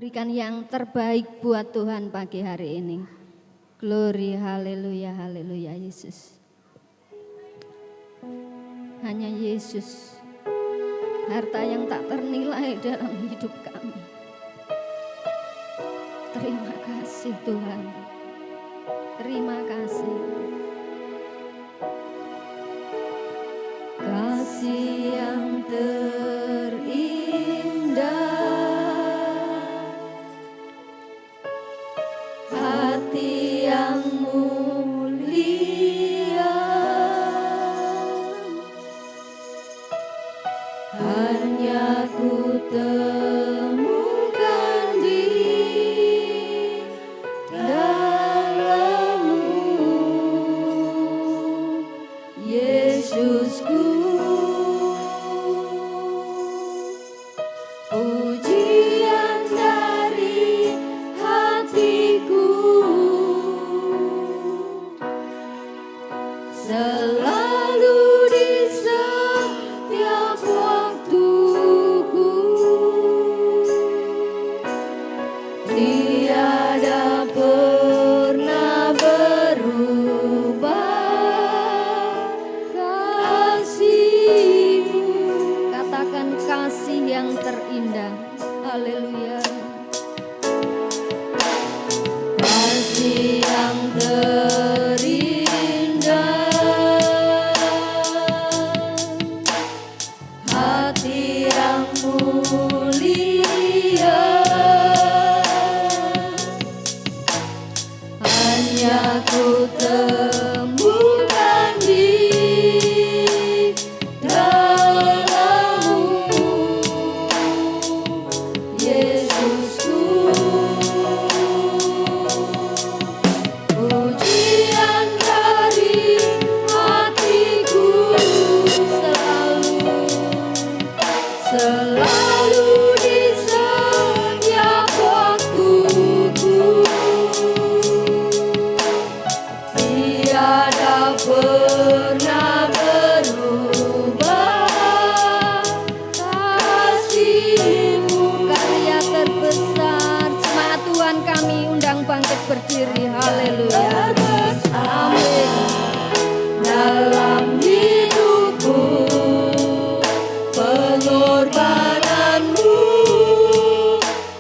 berikan yang terbaik buat Tuhan pagi hari ini. Glory, haleluya, haleluya Yesus. Hanya Yesus, harta yang tak ternilai dalam hidup kami. Terima kasih Tuhan, terima kasih. Kasih yang terindah, hati yang mulia, hanya ku temukan di dalam-Mu, Yesusku. Pujian dari hatiku selalu di setiap waktuku, tiada pernah berubah kasih-Mu. Katakan kasih yang terindah. Haleluya. Kasih yang terindah, hati yang mulia, hanya ku temukan di dalam-Mu, Yesusku. Pujian dari hatiku selalu di setiap waktuku, tiada pernah berubah kasih-Mu. Karya terbesar, jemaat Tuhan kami undang bangkit berdiri. Haleluya. Amin. Dalam hidupku pengorbanan-Mu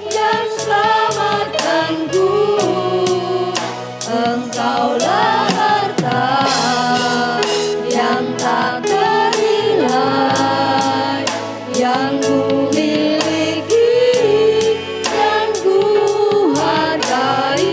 yang selamatkanku, Engkaulah harta yang tak ternilai yang ku miliki dan ku hargai.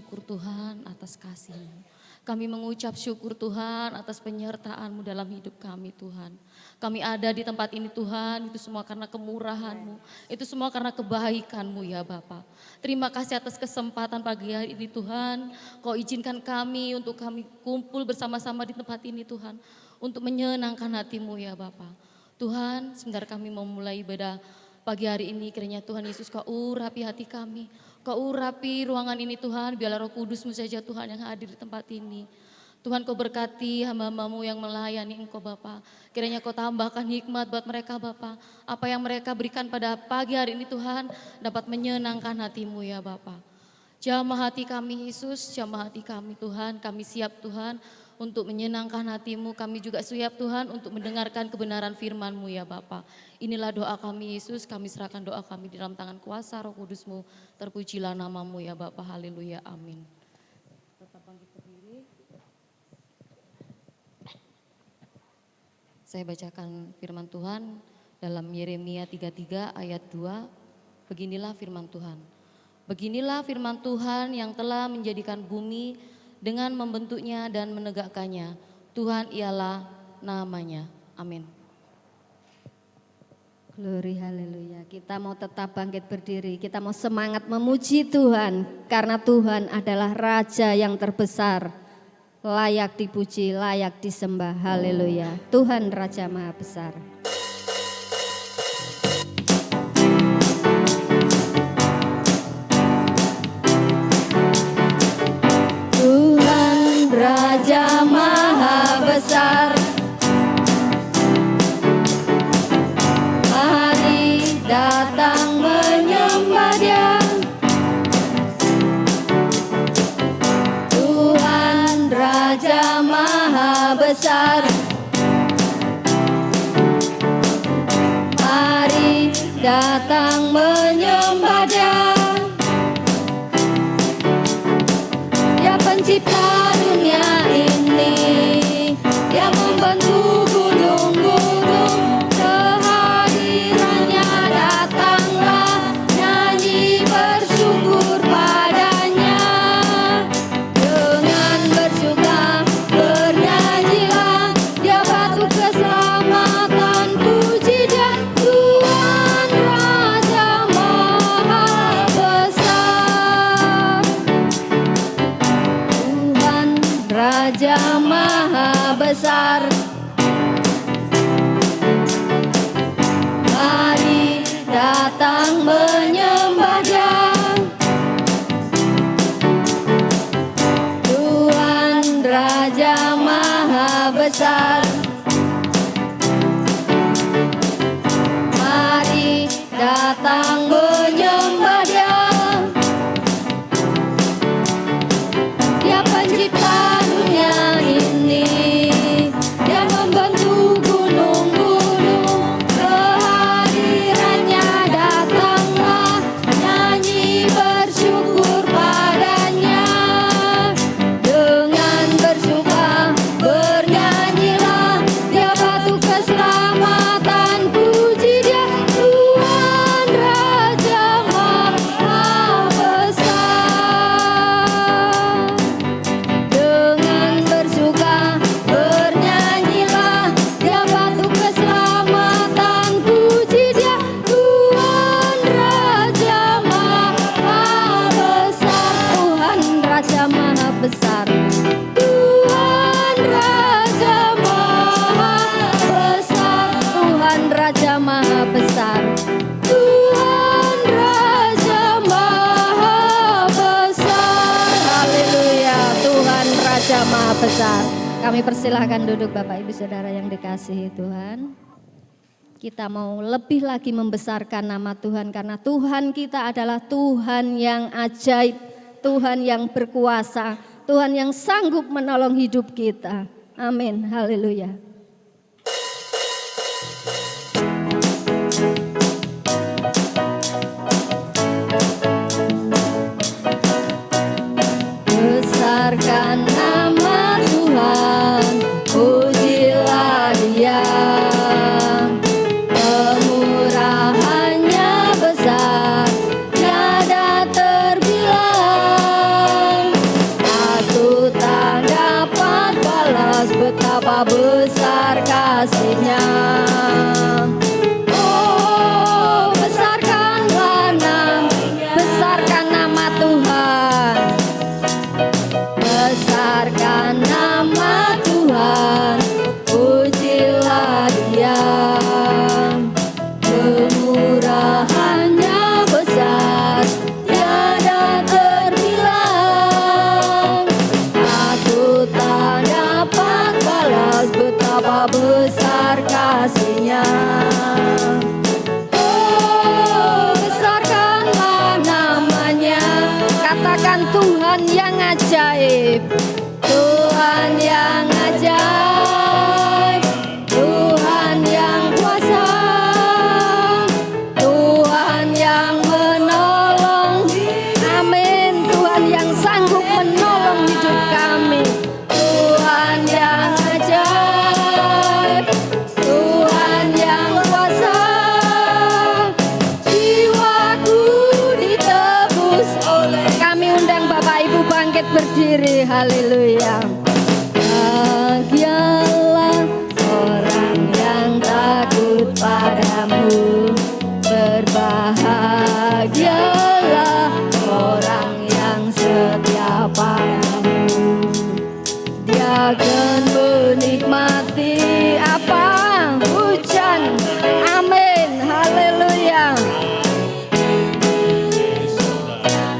syukur Tuhan atas kasih-Mu. Kami mengucap syukur Tuhan atas penyertaan-Mu dalam hidup kami Tuhan. Kami ada di tempat ini Tuhan, itu semua karena kemurahan-Mu, itu semua karena kebaikan-Mu ya Bapa. Terima kasih atas kesempatan pagi hari ini Tuhan, Kau izinkan kami untuk kami kumpul bersama-sama di tempat ini Tuhan, untuk menyenangkan hati-Mu ya Bapa. Tuhan, sebentar kami mau mulai ibadah pagi hari ini, kiranya Tuhan Yesus Kau urapi hati kami. Kau urapi ruangan ini Tuhan, biarlah Roh Kudus-Mu saja Tuhan yang hadir di tempat ini. Tuhan Kau berkati hamba-Hamba-Mu yang melayani Engkau Bapa. Kiranya Kau tambahkan hikmat buat mereka Bapa. Apa yang mereka berikan pada pagi hari ini Tuhan dapat menyenangkan hati-Mu ya Bapa. Jamah hati kami Yesus, jamah hati kami Tuhan, kami siap Tuhan untuk menyenangkan hati-Mu, kami juga siap Tuhan untuk mendengarkan kebenaran firman-Mu ya Bapa. Inilah doa kami Yesus, kami serahkan doa kami di dalam tangan kuasa Roh Kudus-Mu, terpujilah nama-Mu ya Bapa, haleluya, amin. Tetap bangkit berdiri. Saya bacakan firman Tuhan dalam Yeremia 33 ayat 2, beginilah firman Tuhan. Beginilah firman Tuhan yang telah menjadikan bumi dengan membentuknya dan menegakkannya. Tuhan ialah namanya. Amin. Glory, haleluya. Kita mau tetap bangkit berdiri. Kita mau semangat memuji Tuhan. Karena Tuhan adalah Raja yang terbesar. Layak dipuji, layak disembah. Haleluya. Tuhan Raja Maha Besar. Tuhan Raja Maha Besar. Mari datang menyembah Dia. Tuhan Raja Maha Besar. Mari datang menyembah Dia. Dia pencipta dunia ini, Dia membentuk gunung-gunung. Kehadirannya datanglah, nyanyi bersyukur padanya. Dengan bersuka bernyanyilah, Dia batu keselamatan, puji Dia. Tuhan Raja Maha Besar. Tuhan Raja Maha Besar. Mari datang menyembah Dia. Tuhan Raja Maha Besar. Mari datang menyembah Dia. Dia pencipta dunia ini, Dia membentuk gunung-gunung. Kehadirannya datanglah, nyanyi bersyukur padanya. Dengan bersuka bernyanyilah, Dia batu keselamatan, puji Dia. Tuhan Raja Maha Besar. Dengan bersuka bernyanyilah, Dia batu keselamatan, puji Dia. Tuhan Raja Maha Besar. Tuhan Raja Maha Besar. Tuhan Raja Maha Besar. Tuhan Raja Maha Besar. Tuhan Raja Maha Besar. Haleluya. Tuhan Raja Maha Besar. Kami persilahkan duduk Bapak Ibu Saudara yang dikasihi Tuhan. Kita mau lebih lagi membesarkan nama Tuhan karena Tuhan kita adalah Tuhan yang ajaib, Tuhan yang berkuasa, Tuhan yang sanggup menolong hidup kita. Amin. Haleluya. Besarkan nama Tuhan, pujilah Dia. Kemurahannya besar, tiada terbilang. Oh, besarkanlah besarkan nama Tuhan. Besarkan nama Tuhan, pujilah Dia. Kemurahannya besar, tiada terbilang. Aku tak dapat balas betapa besar kasih-Nya. Oh, besarkanlah namanya. Katakan Tuhan yang ajaib, Tuhan yang ajaib, Tuhan yang kuasa, Tuhan yang menolong. Amin. Tuhan yang sanggup menolong hidup kami. Tuhan yang ajaib, Tuhan yang kuasa. Jiwaku ditebus oleh. Kami undang Bapak Ibu bangkit berdiri. Haleluya. Bahagialah orang yang takut padamu. Berbahagialah orang yang setia padamu. Dia akan menikmati apa? Hujan. Amin. Haleluya.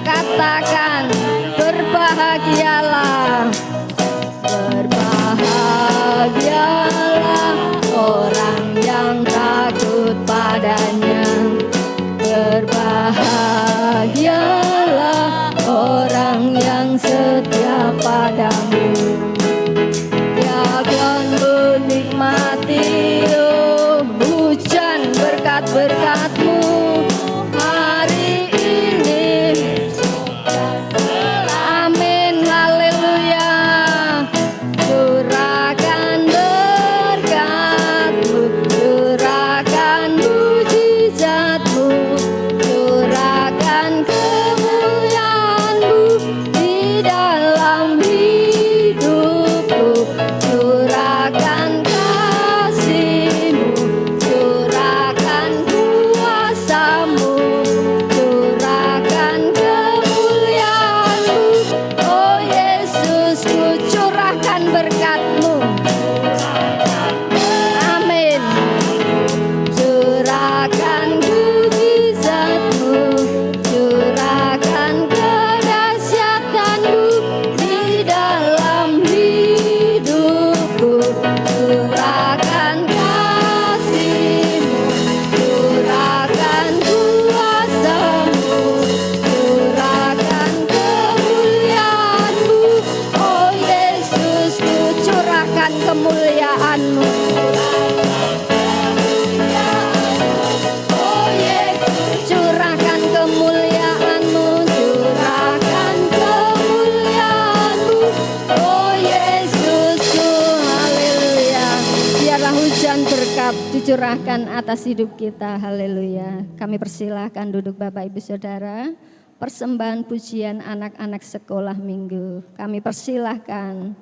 Katakan berbahagialah. Berbahagialah orang yang takut padanya. Berbahagialah orang yang setia padamu. Dia akan menikmati hujan berkat-berkat-Mu hari ini. Amin. Haleluya. Curahkan berkat-Mu, curahkan mujizat-Mu, curahkan kemuliaan-Mu di dalam hidupku. Curahkan kasih-Mu, curahkan kuasa-Mu, curahkan kemuliaan-Mu. Oh Yesus, ku curahkan berkat-Mu. Amin. Curahkan mujizat-Mu, curahkan kedahsyatan-Mu di dalam hidupku. Curahkan kasih-Mu, curahkan kuasa-Mu, curahkan kemuliaan-Mu. Oh Yesus, ku curahkan kemuliaan-Mu. Oh Yesus, curahkan kemuliaan-Mu, curahkan kemuliaan-Mu. Oh Yesusku, haleluya. Biarlah hujan berkat dicurahkan atas hidup kita, haleluya. Kami persilahkan duduk Bapak Ibu Saudara. Persembahan pujian anak-anak sekolah minggu. Kami persilahkan.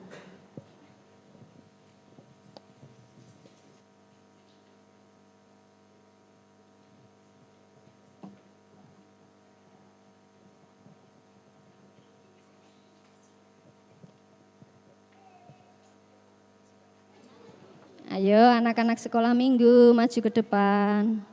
Ayo anak-anak sekolah minggu maju ke depan.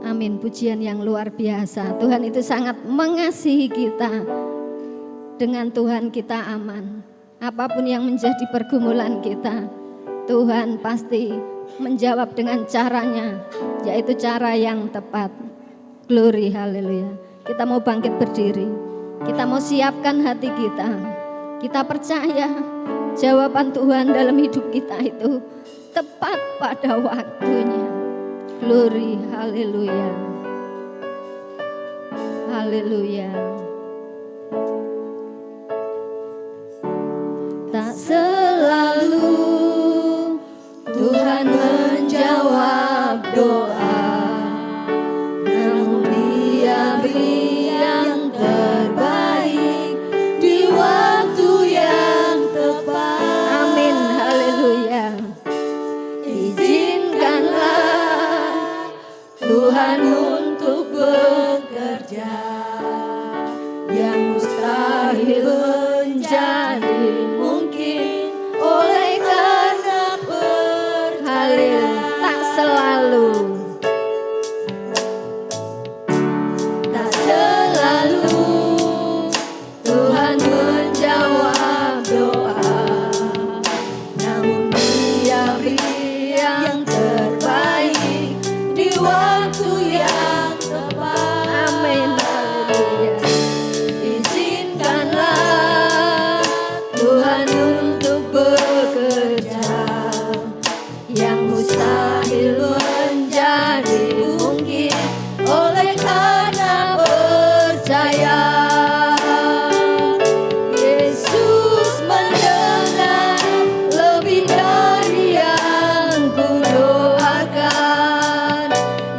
Amin, pujian yang luar biasa. Tuhan itu sangat mengasihi kita. Dengan Tuhan kita aman. Apapun yang menjadi pergumulan kita, Tuhan pasti menjawab dengan caranya, yaitu cara yang tepat. Glory, haleluya. Kita mau bangkit berdiri. Kita mau siapkan hati kita. Kita percaya jawaban Tuhan dalam hidup kita itu tepat pada waktunya. Glory, haleluya. Haleluya. Tak selalu Tuhan menjawab doa, namun Dia beri yang terbaik di waktu yang tepat. Amin, haleluya. Izinkanlah Tuhan untuk bekerja yang mustahil menjadi mungkin oleh karena percaya. Tak selalu Tuhan menjawab doa, namun Dia beri yang terbaik di waktu yang tepat. Amin, haleluya. Izinkanlah Tuhan untuk bekerja yang mustahil menjadi mungkin oleh karena percaya. Yesus mendengar lebih dari yang kudoakan.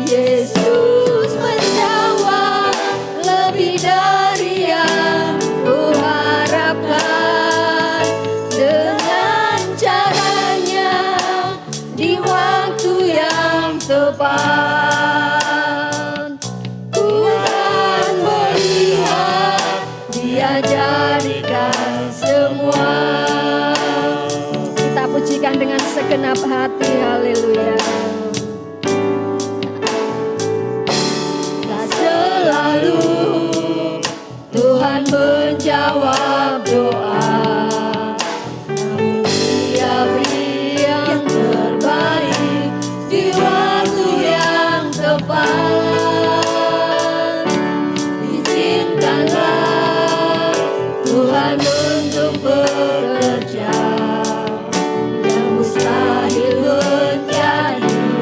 Yesus menjawab lebih dari yang kuharapkan. Dengan caranya di waktu yang tepat, Tuhan melihat, Dia jadikan semua. Kita pujikan dengan segenap hati, haleluya. Tak selalu Tuhan menjawab doa, namun Dia beri yang terbaik di waktu yang tepat. Izinkanlah Tuhan untuk bekerja yang mustahil menjadi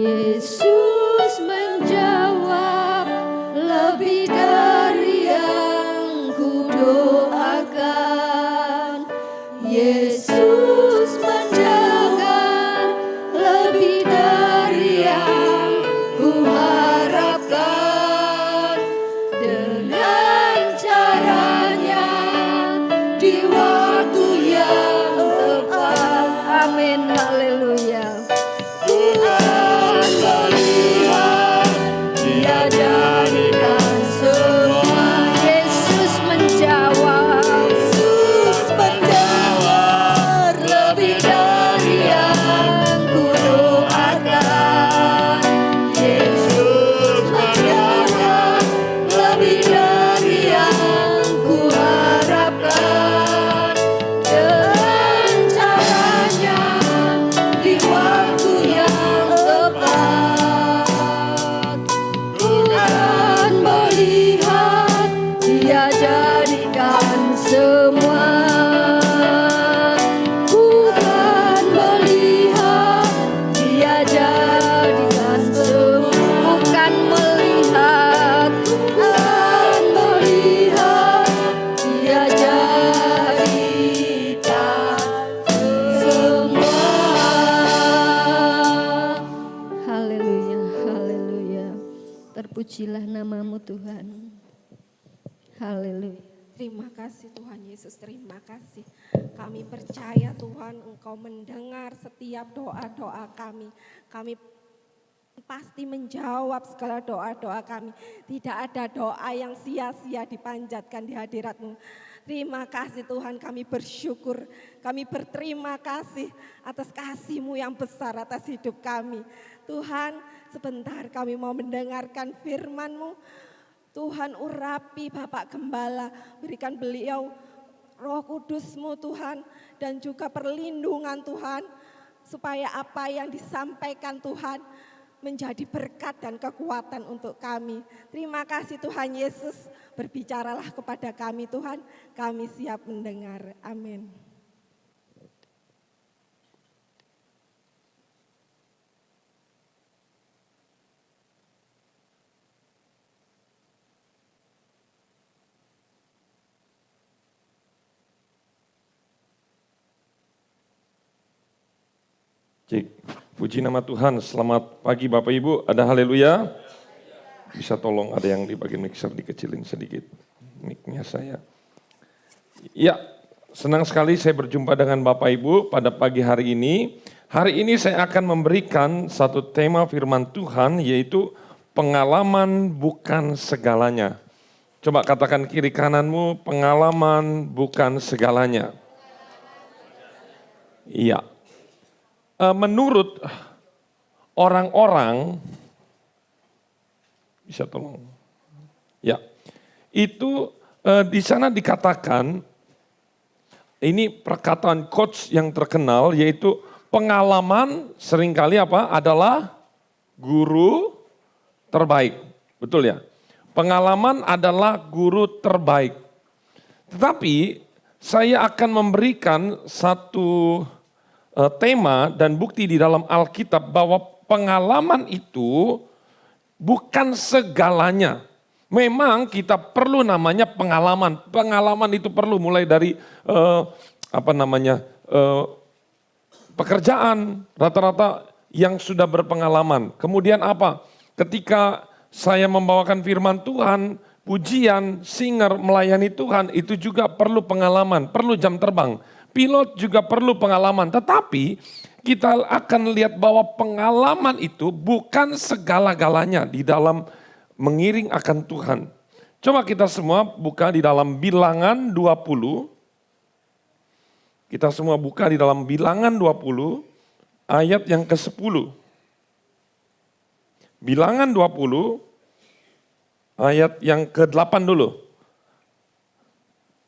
Yesus menjawab lebih dari yang kudoakan. Yesus mendengar lebih dari yang kuharapkan. Dengan caranya di waktu yang tepat. Amin, haleluya. Tuhan melihat, Dia jadikan semua. Yesus menjawab, lebih dari yang kudoakan. Yesus menjawab lebih dari yang kuharapkan. Dengan caranya di waktu yang tepat. Tuhan melihat, Dia jadikan semua. Tuhan melihat, Dia jadikan semua. Bukan melihat, Tuhan melihat, Dia jadikan semua. Haleluya, haleluya. Terpujilah namamu Tuhan. Haleluya. Terima kasih Tuhan Yesus, terima kasih. Kami percaya Tuhan Engkau mendengar setiap doa-doa kami. Kami pasti menjawab segala doa-doa kami. Tidak ada doa yang sia-sia dipanjatkan di hadirat-Mu. Terima kasih Tuhan, kami bersyukur, kami berterima kasih atas kasih-Mu yang besar atas hidup kami. Tuhan, sebentar kami mau mendengarkan firman-Mu. Tuhan, urapi Bapak Gembala, berikan beliau Roh Kudus-Mu Tuhan, dan juga perlindungan Tuhan, supaya apa yang disampaikan Tuhan menjadi berkat dan kekuatan untuk kami. Terima kasih Tuhan Yesus, berbicaralah kepada kami Tuhan, kami siap mendengar. Amin. Cik, puji nama Tuhan. Selamat pagi Bapak Ibu. Ada haleluya? Bisa tolong ada yang di bagian mixer dikecilin sedikit mic-nya saya. Ya, senang sekali saya berjumpa dengan Bapak Ibu pada pagi hari ini. Hari ini saya akan memberikan satu tema firman Tuhan, yaitu pengalaman bukan segalanya. Coba katakan kiri kananmu, pengalaman bukan segalanya. Iya. Menurut orang-orang, bisa tolong, ya, itu di sana dikatakan, ini perkataan coach yang terkenal, yaitu pengalaman seringkali adalah guru terbaik, betul ya? Pengalaman adalah guru terbaik. Tetapi saya akan memberikan satu tema dan bukti di dalam Alkitab bahwa pengalaman itu bukan segalanya. Memang kita perlu namanya pengalaman. Pengalaman itu perlu mulai dari pekerjaan rata-rata yang sudah berpengalaman. Kemudian apa? Ketika saya membawakan firman Tuhan, pujian, singer, melayani Tuhan, itu juga perlu pengalaman, perlu jam terbang. Pilot juga perlu pengalaman, tetapi kita akan lihat bahwa pengalaman itu bukan segala-galanya di dalam mengiring akan Tuhan. Coba kita semua buka di dalam Bilangan 20. Kita semua buka di dalam Bilangan 20 ayat yang ke-10. Bilangan 20 ayat yang ke-8 dulu.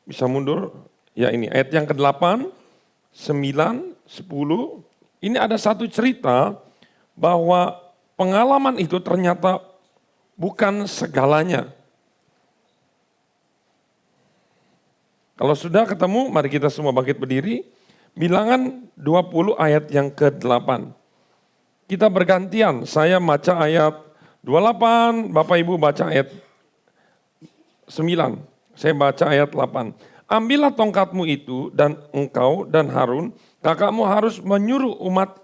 Bisa mundur? Ya ini ayat yang ke-8, 9, 10. Ini ada satu cerita bahwa pengalaman itu ternyata bukan segalanya. Kalau sudah ketemu, mari kita semua bangkit berdiri. Bilangan 20 ayat yang ke-8. kita bergantian. Saya baca ayat 28, Bapak Ibu baca ayat 9. Saya baca ayat 8. Ambillah tongkatmu itu dan engkau dan Harun, kakakmu harus menyuruh umat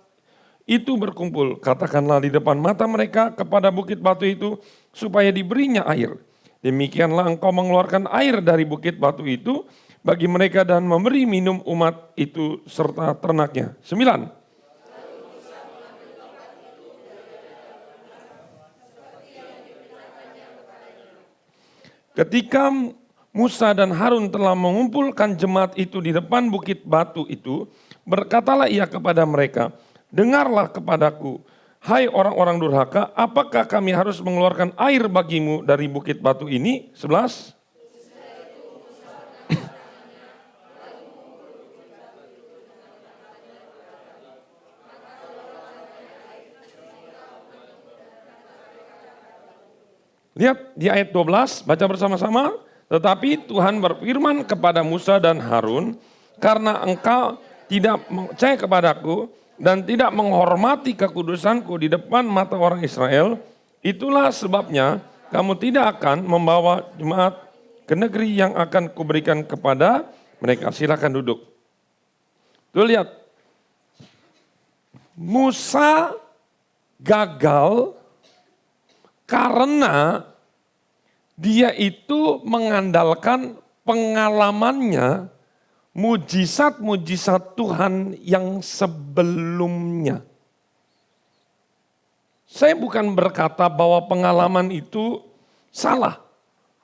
itu berkumpul. Katakanlah di depan mata mereka kepada bukit batu itu supaya diberinya air. Demikianlah engkau mengeluarkan air dari bukit batu itu bagi mereka dan memberi minum umat itu serta ternaknya. 9. Ketika Musa dan Harun telah mengumpulkan jemaat itu di depan bukit batu itu, berkatalah ia kepada mereka, dengarlah kepadaku, hai orang-orang durhaka, apakah kami harus mengeluarkan air bagimu dari bukit batu ini? 11. Lihat di ayat 12, baca bersama-sama. Tetapi Tuhan berfirman kepada Musa dan Harun, karena engkau tidak percaya kepadaku dan tidak menghormati kekudusanku di depan mata orang Israel, itulah sebabnya kamu tidak akan membawa jemaat ke negeri yang akan kuberikan kepada mereka. Silakan duduk. Tuh lihat, Musa gagal karena dia itu mengandalkan pengalamannya, mujizat-mujizat Tuhan yang sebelumnya. Saya bukan berkata bahwa pengalaman itu salah,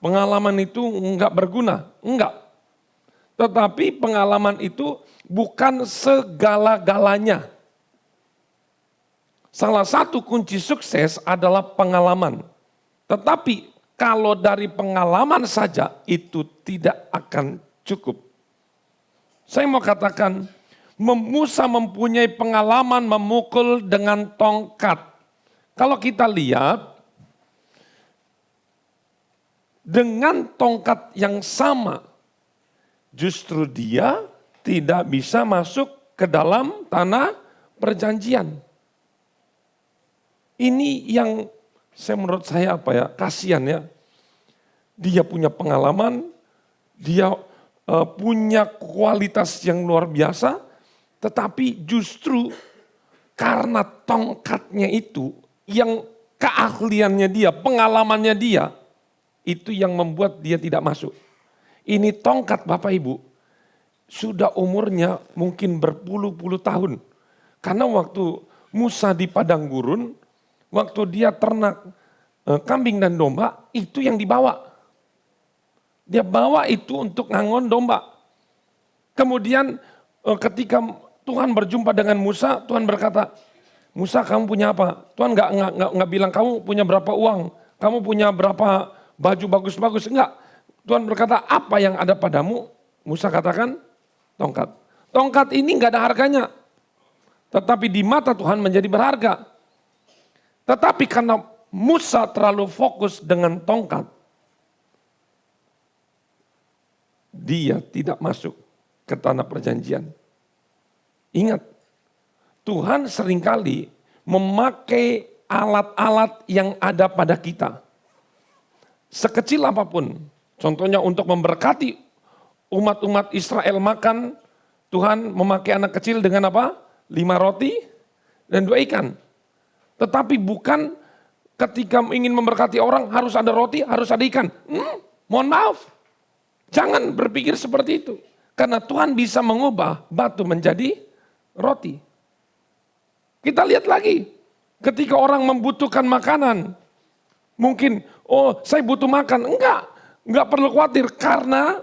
pengalaman itu enggak berguna, enggak. Tetapi pengalaman itu bukan segala-galanya. Salah satu kunci sukses adalah pengalaman. Tetapi kalau dari pengalaman saja itu tidak akan cukup. Saya mau katakan, Musa mempunyai pengalaman memukul dengan tongkat. Kalau kita lihat, dengan tongkat yang sama, justru dia tidak bisa masuk ke dalam tanah perjanjian. Ini yang menurut saya kasihan ya. Dia punya pengalaman, dia punya kualitas yang luar biasa, tetapi justru karena tongkatnya itu, yang keahliannya dia, pengalamannya dia, itu yang membuat dia tidak masuk. Ini tongkat Bapak Ibu, sudah umurnya mungkin berpuluh-puluh tahun. Karena waktu Musa di padang gurun, waktu dia ternak kambing dan domba, itu yang dibawa. Dia bawa itu untuk ngangon domba. Kemudian ketika Tuhan berjumpa dengan Musa, Tuhan berkata, Musa kamu punya apa? Tuhan nggak bilang kamu punya berapa uang, kamu punya berapa baju bagus-bagus, enggak. Tuhan berkata apa yang ada padamu? Musa katakan tongkat. Tongkat ini nggak ada harganya, tetapi di mata Tuhan menjadi berharga. Tetapi karena Musa terlalu fokus dengan tongkat, dia tidak masuk ke tanah perjanjian. Ingat, Tuhan seringkali memakai alat-alat yang ada pada kita. Sekecil apapun, contohnya untuk memberkati umat-umat Israel makan, Tuhan memakai anak kecil dengan apa? 5 roti dan 2 ikan. Tetapi bukan ketika ingin memberkati orang harus ada roti, harus ada ikan. Mohon maaf. Jangan berpikir seperti itu. Karena Tuhan bisa mengubah batu menjadi roti. Kita lihat lagi. Ketika orang membutuhkan makanan. Mungkin, saya butuh makan. Enggak perlu khawatir. Karena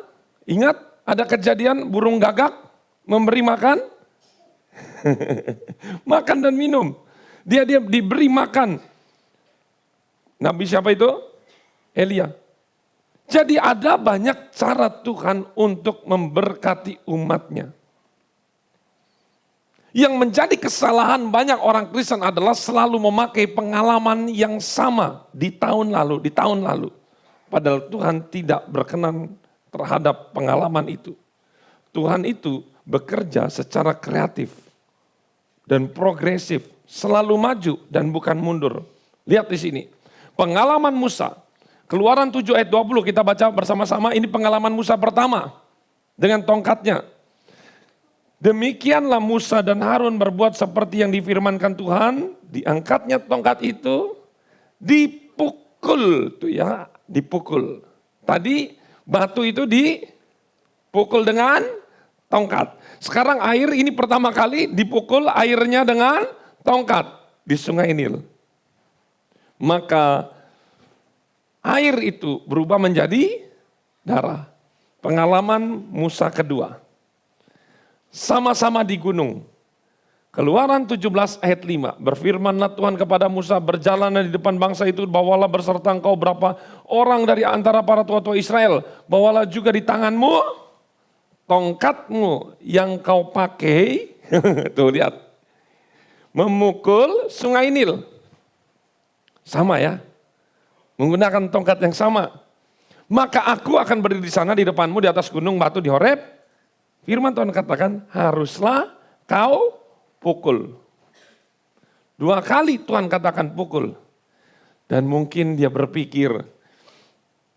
ingat ada kejadian burung gagak memberi makan. Makan dan minum. Dia diberi makan. Nabi siapa itu? Elia. Jadi ada banyak cara Tuhan untuk memberkati umatnya. Yang menjadi kesalahan banyak orang Kristen adalah selalu memakai pengalaman yang sama di tahun lalu. Padahal Tuhan tidak berkenan terhadap pengalaman itu. Tuhan itu bekerja secara kreatif dan progresif selalu maju dan bukan mundur. Lihat di sini. Pengalaman Musa. Keluaran 7 ayat 20 kita baca bersama-sama. Ini pengalaman Musa pertama dengan tongkatnya. Demikianlah Musa dan Harun berbuat seperti yang difirmankan Tuhan. Diangkatnya tongkat itu, dipukul. Tuh ya, dipukul. Tadi batu itu dipukul dengan tongkat. Sekarang air ini pertama kali dipukul airnya dengan tongkat di Sungai Nil. Maka air itu berubah menjadi darah. Pengalaman Musa kedua. Sama-sama di gunung. Keluaran 17 ayat 5. Berfirmanlah Tuhan kepada Musa, berjalanlah di depan bangsa itu, bawalah berserta engkau berapa orang dari antara para tua-tua Israel. Bawalah juga di tanganmu tongkatmu yang kau pakai. Tuh lihat. Memukul Sungai Nil. Sama ya. Menggunakan tongkat yang sama. Maka aku akan berdiri di sana di depanmu di atas gunung batu di Horeb. Firman Tuhan katakan, haruslah kau pukul. 2 kali Tuhan katakan pukul. Dan mungkin dia berpikir,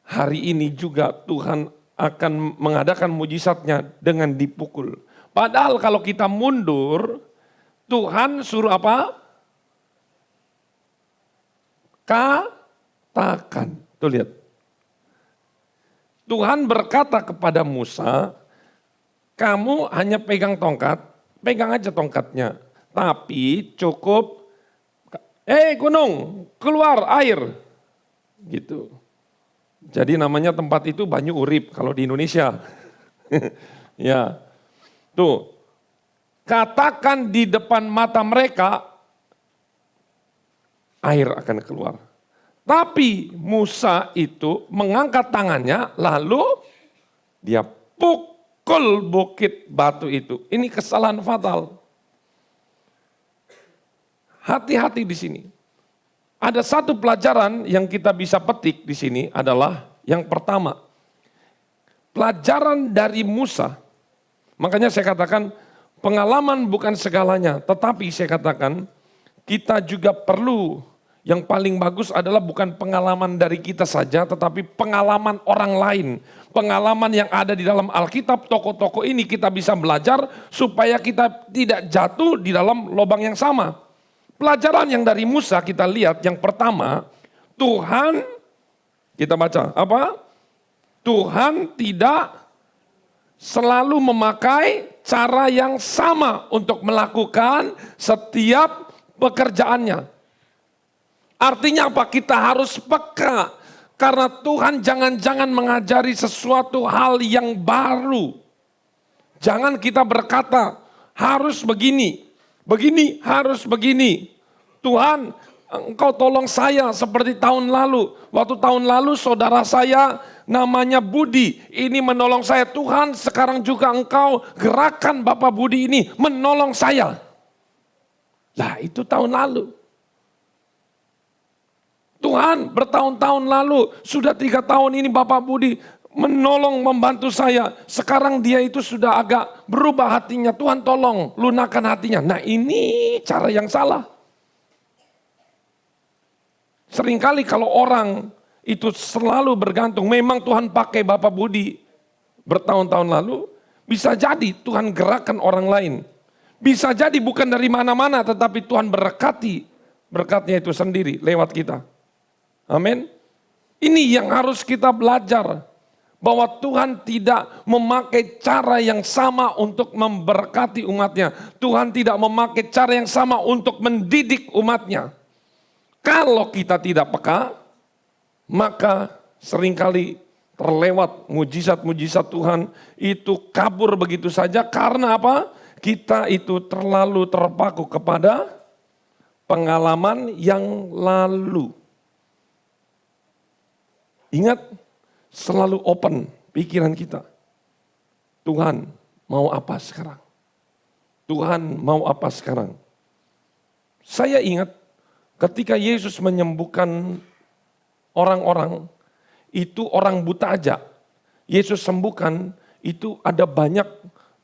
hari ini juga Tuhan akan mengadakan mujizatnya dengan dipukul. Padahal kalau kita mundur, Tuhan suruh apa? Katakan. Tuh lihat. Tuhan berkata kepada Musa, kamu hanya pegang tongkat, pegang aja tongkatnya. Tapi cukup, gunung, keluar air. Gitu. Jadi namanya tempat itu Banyu Urip kalau di Indonesia. Ya. Tuh. Katakan di depan mata mereka, air akan keluar. Tapi Musa itu mengangkat tangannya, lalu dia pukul bukit batu itu. Ini kesalahan fatal. Hati-hati di sini. Ada satu pelajaran yang kita bisa petik di sini adalah yang pertama. Pelajaran dari Musa. Makanya saya katakan pengalaman bukan segalanya. Tetapi saya katakan kita juga perlu, yang paling bagus adalah bukan pengalaman dari kita saja, tetapi pengalaman orang lain. Pengalaman yang ada di dalam Alkitab, tokoh-tokoh ini kita bisa belajar supaya kita tidak jatuh di dalam lubang yang sama. Pelajaran yang dari Musa kita lihat yang pertama, Tuhan, kita baca apa? Tuhan tidak selalu memakai cara yang sama untuk melakukan setiap pekerjaannya. Artinya apa? Kita harus peka. Karena Tuhan jangan-jangan mengajari sesuatu hal yang baru. Jangan kita berkata, harus begini. Begini, harus begini. Tuhan, Engkau tolong saya seperti tahun lalu. Waktu tahun lalu saudara saya namanya Budi. Ini menolong saya. Tuhan, sekarang juga Engkau gerakan Bapak Budi ini menolong saya. Lah itu tahun lalu. Tuhan bertahun-tahun lalu, sudah 3 tahun ini Bapak Budi menolong membantu saya. Sekarang dia itu sudah agak berubah hatinya. Tuhan tolong lunakan hatinya. Nah ini cara yang salah. Seringkali kalau orang itu selalu bergantung, memang Tuhan pakai Bapak Budi bertahun-tahun lalu, bisa jadi Tuhan gerakan orang lain. Bisa jadi bukan dari mana-mana, tetapi Tuhan berkati berkatnya itu sendiri lewat kita. Amin. Ini yang harus kita belajar. Bahwa Tuhan tidak memakai cara yang sama untuk memberkati umatnya. Tuhan tidak memakai cara yang sama untuk mendidik umatnya. Kalau kita tidak peka, maka seringkali terlewat mujizat-mujizat Tuhan itu kabur begitu saja. Karena apa? Kita itu terlalu terpaku kepada pengalaman yang lalu. Ingat, selalu open pikiran kita. Tuhan mau apa sekarang? Tuhan mau apa sekarang? Saya ingat ketika Yesus menyembuhkan orang-orang, itu orang buta aja. Yesus sembuhkan, itu ada banyak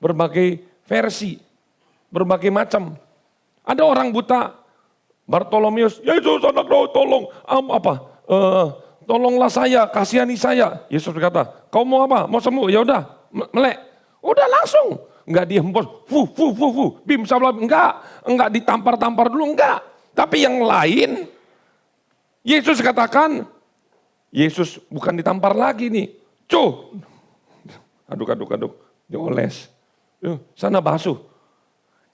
berbagai versi, berbagai macam. Ada orang buta Bartolomeus, Yesus anak Daud tolong, tolonglah saya, kasihani saya. Yesus berkata, kau mau apa? Mau sembuh? Ya udah, melek. Udah langsung, enggak dihempus, bim sabla, enggak ditampar-tampar dulu, enggak. Tapi yang lain, Yesus katakan, Yesus bukan ditampar lagi nih, aduk, dioles, sana basuh.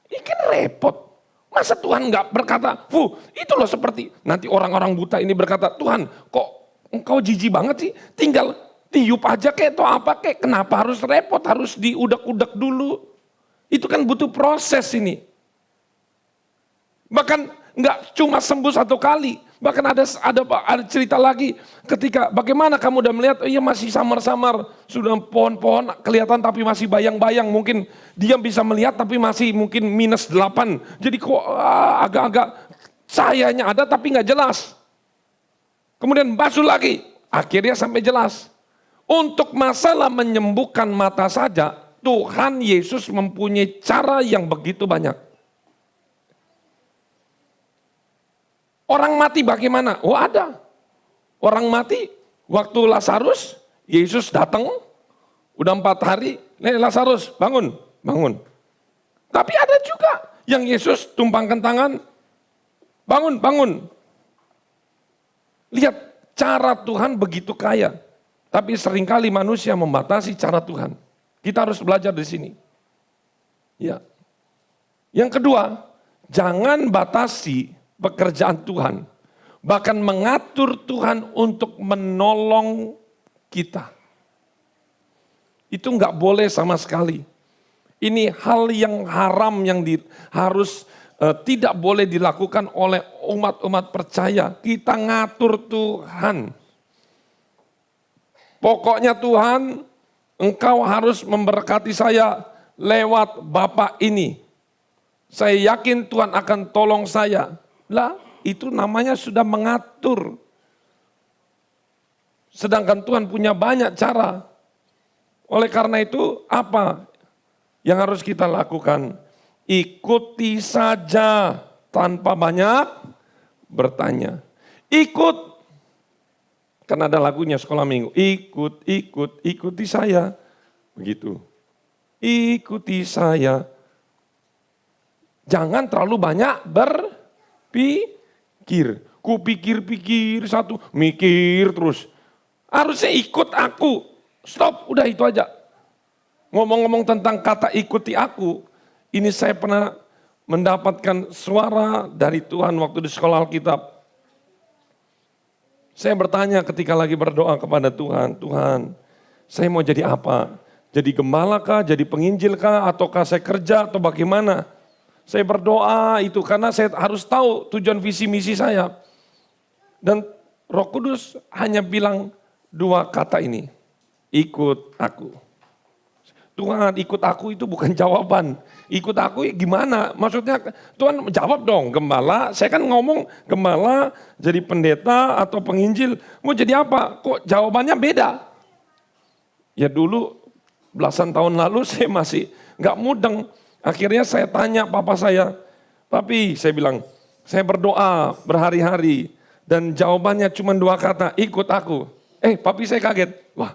Ini kan repot. Masa Tuhan enggak berkata, itu loh seperti, nanti orang-orang buta ini berkata, Tuhan kok engkau jijik banget sih, tinggal tiup aja kek atau apa kek, kenapa harus repot, harus diudak-udak dulu. Itu kan butuh proses ini. Bahkan enggak cuma sembuh satu kali, bahkan ada cerita lagi ketika bagaimana kamu udah melihat, iya masih samar-samar, sudah pohon-pohon kelihatan tapi masih bayang-bayang, mungkin dia bisa melihat tapi masih mungkin -8, jadi kok agak-agak cahayanya ada tapi nggak jelas. Kemudian basuh lagi, akhirnya sampai jelas. Untuk masalah menyembuhkan mata saja, Tuhan Yesus mempunyai cara yang begitu banyak. Orang mati bagaimana? Oh ada. Orang mati, waktu Lazarus, Yesus datang, udah 4 hari, Lazarus bangun. Tapi ada juga yang Yesus tumpangkan tangan, bangun. Lihat, cara Tuhan begitu kaya. Tapi seringkali manusia membatasi cara Tuhan. Kita harus belajar di sini. Ya. Yang kedua, jangan batasi pekerjaan Tuhan. Bahkan mengatur Tuhan untuk menolong kita. Itu enggak boleh sama sekali. Ini hal yang haram yang harus tidak boleh dilakukan oleh umat-umat percaya. Kita ngatur Tuhan. Pokoknya Tuhan, engkau harus memberkati saya lewat Bapak ini. Saya yakin Tuhan akan tolong saya. Lah, itu namanya sudah mengatur. Sedangkan Tuhan punya banyak cara. Oleh karena itu, apa yang harus kita lakukan? Ikuti saja tanpa banyak bertanya. Ikut. Kan ada lagunya sekolah minggu. Ikuti saya. Begitu. Ikuti saya. Jangan terlalu banyak berpikir. Kupikir-pikir satu, mikir terus. Harusnya ikut aku. Stop, udah itu aja. Ngomong-ngomong tentang kata ikuti aku, ini saya pernah mendapatkan suara dari Tuhan waktu di sekolah Alkitab. Saya bertanya ketika lagi berdoa kepada Tuhan, Tuhan, saya mau jadi apa? Jadi gembala kah, jadi penginjil kah, ataukah saya kerja atau bagaimana? Saya berdoa itu karena saya harus tahu tujuan visi misi saya. Dan Roh Kudus hanya bilang 2 kata ini, ikut aku. Tuhan, ikut aku itu bukan jawaban. Ikut aku gimana? Maksudnya Tuhan jawab dong, gembala. Saya kan ngomong gembala, jadi pendeta atau penginjil. Mau jadi apa? Kok jawabannya beda? Ya dulu belasan tahun lalu saya masih gak mudeng. Akhirnya saya tanya papa saya, papi, saya bilang, saya berdoa berhari-hari. Dan jawabannya cuma 2 kata, ikut aku. Papi saya kaget. Wah,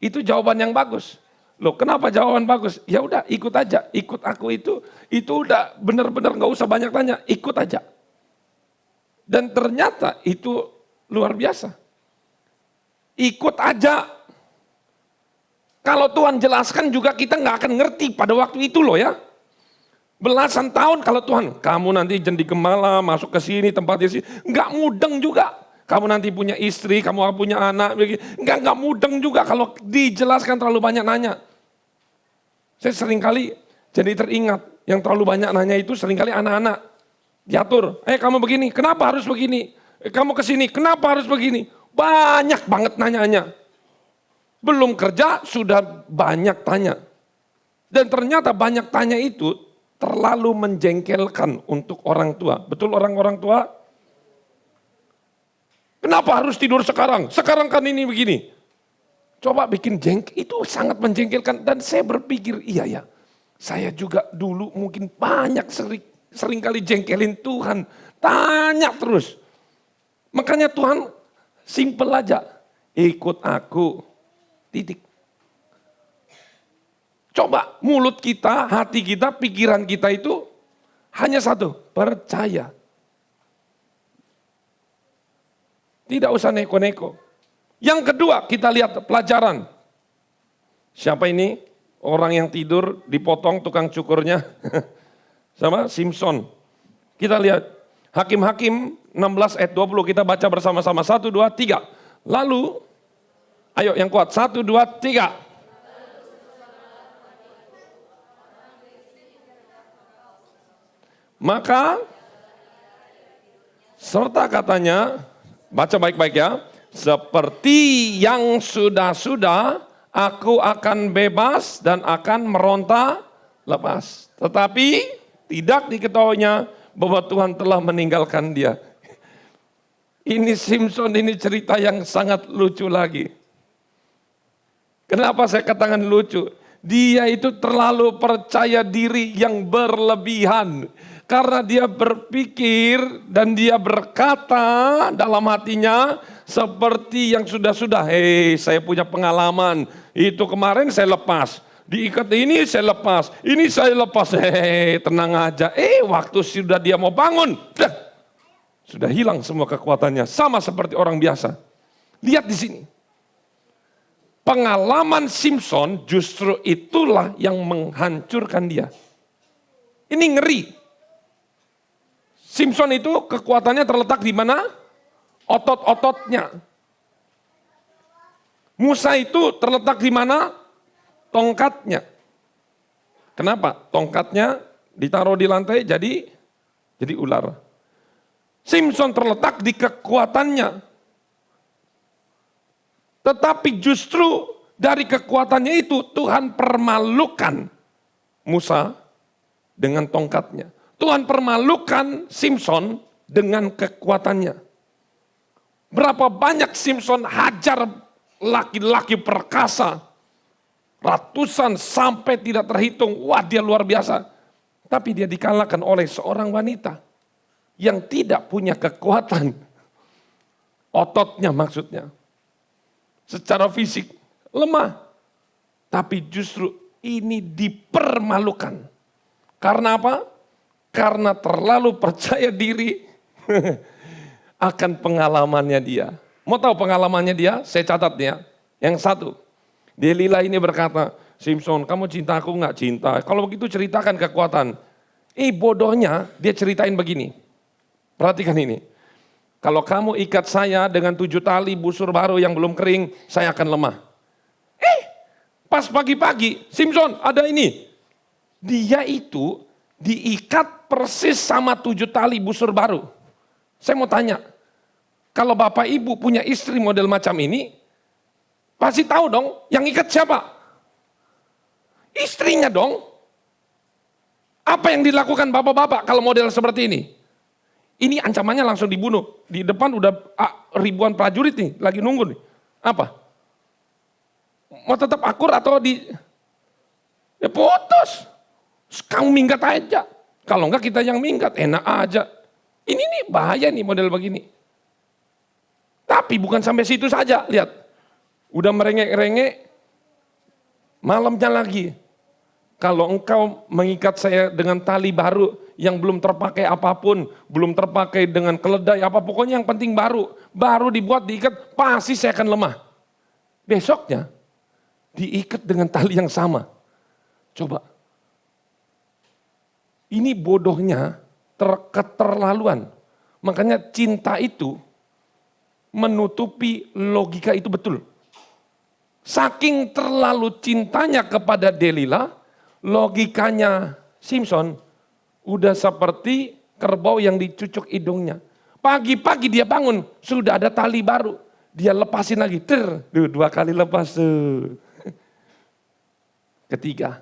itu jawaban yang bagus. Loh, kenapa jawaban bagus? Ya udah, ikut aja. Ikut aku itu udah benar-benar nggak usah banyak tanya, ikut aja. Dan ternyata itu luar biasa. Ikut aja. Kalau Tuhan jelaskan juga kita nggak akan ngerti pada waktu itu loh ya. Belasan tahun kalau Tuhan, kamu nanti jadi gembala, masuk ke sini, tempat di sini, nggak mudeng juga. Kamu nanti punya istri, kamu punya anak, nggak mudeng juga kalau dijelaskan terlalu banyak nanya. Saya seringkali jadi teringat, yang terlalu banyak nanya itu seringkali anak-anak. Diatur, kamu begini, kenapa harus begini? Kamu kesini, kenapa harus begini? Banyak banget nanya-nanya. Belum kerja, sudah banyak tanya. Dan ternyata banyak tanya itu terlalu menjengkelkan untuk orang tua. Betul orang-orang tua? Kenapa harus tidur sekarang? Sekarang kan ini begini. Coba bikin itu sangat menjengkelkan. Dan saya berpikir, iya ya. Saya juga dulu mungkin banyak sering kali jengkelin Tuhan. Tanya terus. Makanya Tuhan simple aja. Ikut aku. Titik. Coba mulut kita, hati kita, pikiran kita itu hanya satu. Percaya. Tidak usah neko-neko. Yang kedua kita lihat pelajaran. Siapa ini? Orang yang tidur dipotong tukang cukurnya. Sama Simpson. Kita lihat. Hakim-Hakim 16 ayat 20 kita baca bersama-sama. 1, 2, 3. Lalu, ayo yang kuat. 1, 2, 3. Maka, serta katanya, baca baik-baik ya. Seperti yang sudah-sudah, aku akan bebas dan akan meronta lepas. Tetapi tidak diketahuinya bahwa Tuhan telah meninggalkan dia. Ini Simpson, ini cerita yang sangat lucu lagi. Kenapa saya katakan lucu? Dia itu terlalu percaya diri yang berlebihan. Karena dia berpikir dan dia berkata dalam hatinya seperti yang sudah-sudah. Hei, saya punya pengalaman. Itu kemarin saya lepas. Diikat ini saya lepas. Ini saya lepas. Hei, tenang aja. Waktu sudah dia mau bangun. Sudah hilang semua kekuatannya. Sama seperti orang biasa. Lihat di sini. Pengalaman Simpson justru itulah yang menghancurkan dia. Ini ngeri. Simpson itu kekuatannya terletak di mana? Otot-ototnya. Musa itu terletak di mana? Tongkatnya. Kenapa? Tongkatnya ditaruh di lantai jadi ular. Simpson terletak di kekuatannya. Tetapi justru dari kekuatannya itu Tuhan permalukan Musa dengan tongkatnya. Tuhan permalukan Simpson dengan kekuatannya. Berapa banyak Simpson hajar laki-laki perkasa. Ratusan sampai tidak terhitung. Wah, dia luar biasa. Tapi dia dikalahkan oleh seorang wanita yang tidak punya kekuatan. Ototnya maksudnya. Secara fisik lemah. Tapi justru ini dipermalukan. Karena apa? Karena terlalu percaya diri akan pengalamannya dia. Mau tahu pengalamannya dia? Saya catat ya. Yang satu, Delila ini berkata, Simpson, kamu cinta aku nggak? Cinta. Kalau begitu ceritakan kekuatan. Bodohnya dia ceritain begini. Perhatikan ini. Kalau kamu ikat saya dengan 7 tali busur baru yang belum kering, saya akan lemah. Pas pagi-pagi, Simpson ada ini. Dia itu diikat persis sama 7 tali busur baru. Saya mau tanya, kalau bapak ibu punya istri model macam ini, pasti tahu dong yang ikat siapa? Istrinya dong. Apa yang dilakukan bapak-bapak kalau model seperti ini? Ini ancamannya langsung dibunuh. Di depan udah ribuan prajurit nih, lagi nunggu nih. Apa? Mau tetap akur atau ya putus. Kamu minggat aja. Kalau enggak kita yang minggat, enak aja. Ini nih bahaya nih model begini. Tapi bukan sampai situ saja, lihat. Udah merengek-rengek, malamnya lagi. Kalau engkau mengikat saya dengan tali baru yang belum terpakai apapun, belum terpakai dengan keledai apa, pokoknya yang penting baru dibuat, diikat, pasti saya akan lemah. Besoknya diikat dengan tali yang sama. Coba. Ini bodohnya keterlaluan. Makanya cinta itu menutupi logika itu betul. Saking terlalu cintanya kepada Delila, logikanya Simpson udah seperti kerbau yang dicucuk hidungnya. Pagi-pagi dia bangun, sudah ada tali baru. Dia lepasin lagi, 2 kali lepas. Ketiga,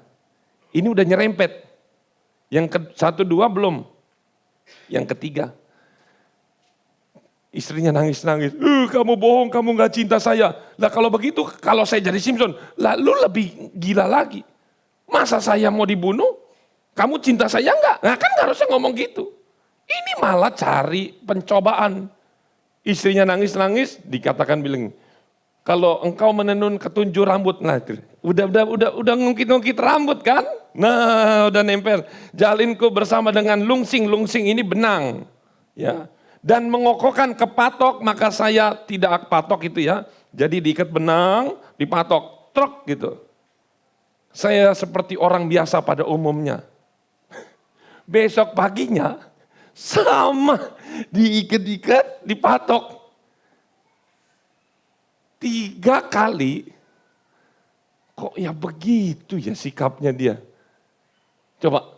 ini udah nyerempet. Yang 1, 2 belum. Yang ketiga, istrinya nangis-nangis. Kamu bohong, kamu gak cinta saya. Lah kalau begitu, kalau saya jadi Simpson, lalu lebih gila lagi. Masa saya mau dibunuh? Kamu cinta saya enggak? Nah kan harusnya ngomong gitu. Ini malah cari pencobaan. Istrinya nangis-nangis, dikatakan bilang, kalau engkau menenun ketunjuk rambut, nah udah ngungkit-ngungkit rambut kan? Nah, udah nempel. Jalinku bersama dengan lungsing ini benang. Ya. Dan mengokohkan ke patok, maka saya tidak patok itu ya. Jadi diikat benang, dipatok, truk gitu. Saya seperti orang biasa pada umumnya. Besok paginya sama diikat-ikat, dipatok. 3 kali, kok ya begitu ya sikapnya dia. Coba,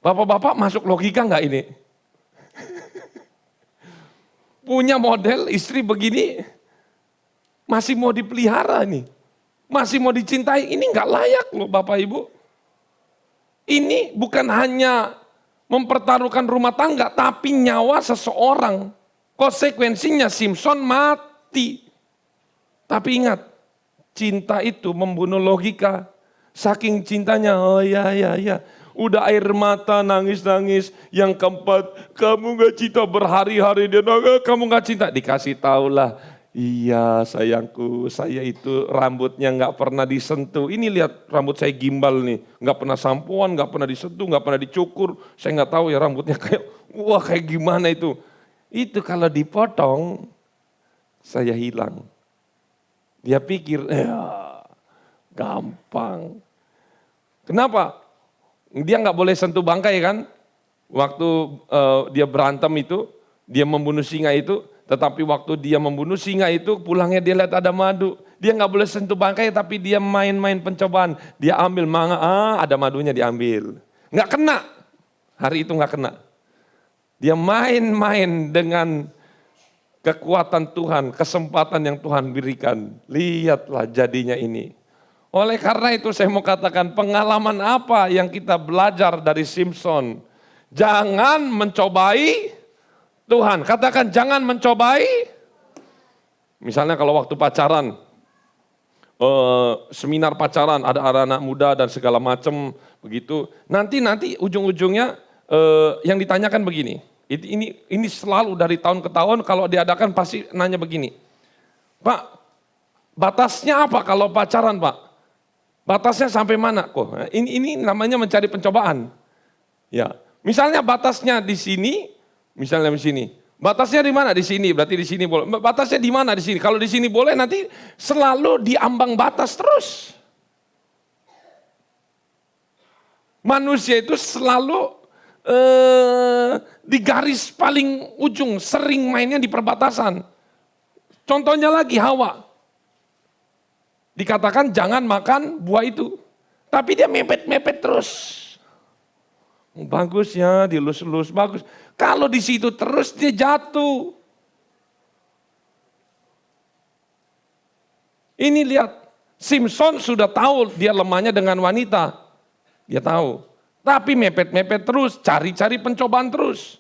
bapak-bapak masuk logika nggak ini? Punya model istri begini, masih mau dipelihara nih. Masih mau dicintai, ini nggak layak loh Bapak Ibu. Ini bukan hanya mempertaruhkan rumah tangga, tapi nyawa seseorang. Konsekuensinya Simpson mati. Tapi ingat, cinta itu membunuh logika. Saking cintanya, oh ya. Udah air mata, nangis-nangis. Yang keempat, kamu gak cinta berhari-hari. Dia nangis, kamu gak cinta. Dikasih tahulah, iya sayangku, saya itu rambutnya gak pernah disentuh. Ini lihat rambut saya gimbal nih. Gak pernah sampoan, gak pernah disentuh, gak pernah dicukur. Saya gak tahu ya rambutnya kayak gimana itu. Itu kalau dipotong, saya hilang. Dia pikir, ya gampang. Kenapa? Dia nggak boleh sentuh bangkai kan? Waktu dia berantem itu, dia membunuh singa itu, tetapi waktu dia membunuh singa itu, pulangnya dia lihat ada madu. Dia nggak boleh sentuh bangkai, tapi dia main-main pencobaan. Dia ambil ada madunya diambil. Nggak kena, hari itu nggak kena. Dia main-main dengan kekuatan Tuhan, kesempatan yang Tuhan berikan. Lihatlah jadinya ini. Oleh karena itu saya mau katakan pengalaman apa yang kita belajar dari Simpson. Jangan mencobai Tuhan. Katakan jangan mencobai. Misalnya kalau waktu pacaran, seminar pacaran, ada anak-anak muda dan segala macam begitu. Nanti ujung-ujungnya yang ditanyakan begini. Ini selalu dari tahun ke tahun kalau diadakan pasti nanya begini. Pak, batasnya apa kalau pacaran Pak? Batasnya sampai mana kok? Ini namanya mencari pencobaan. Ya, misalnya batasnya di sini, misalnya di sini. Batasnya di mana? Di sini, berarti di sini boleh. Batasnya di mana? Di sini. Kalau di sini boleh nanti selalu diambang batas terus. Manusia itu selalu di garis paling ujung, sering mainnya di perbatasan. Contohnya lagi Hawa. Dikatakan jangan makan buah itu. Tapi dia mepet-mepet terus. Bagus ya, dilus-lus, bagus. Kalau di situ terus dia jatuh. Ini lihat, Simpson sudah tahu dia lemahnya dengan wanita. Dia tahu. Tapi mepet-mepet terus, cari-cari pencobaan terus.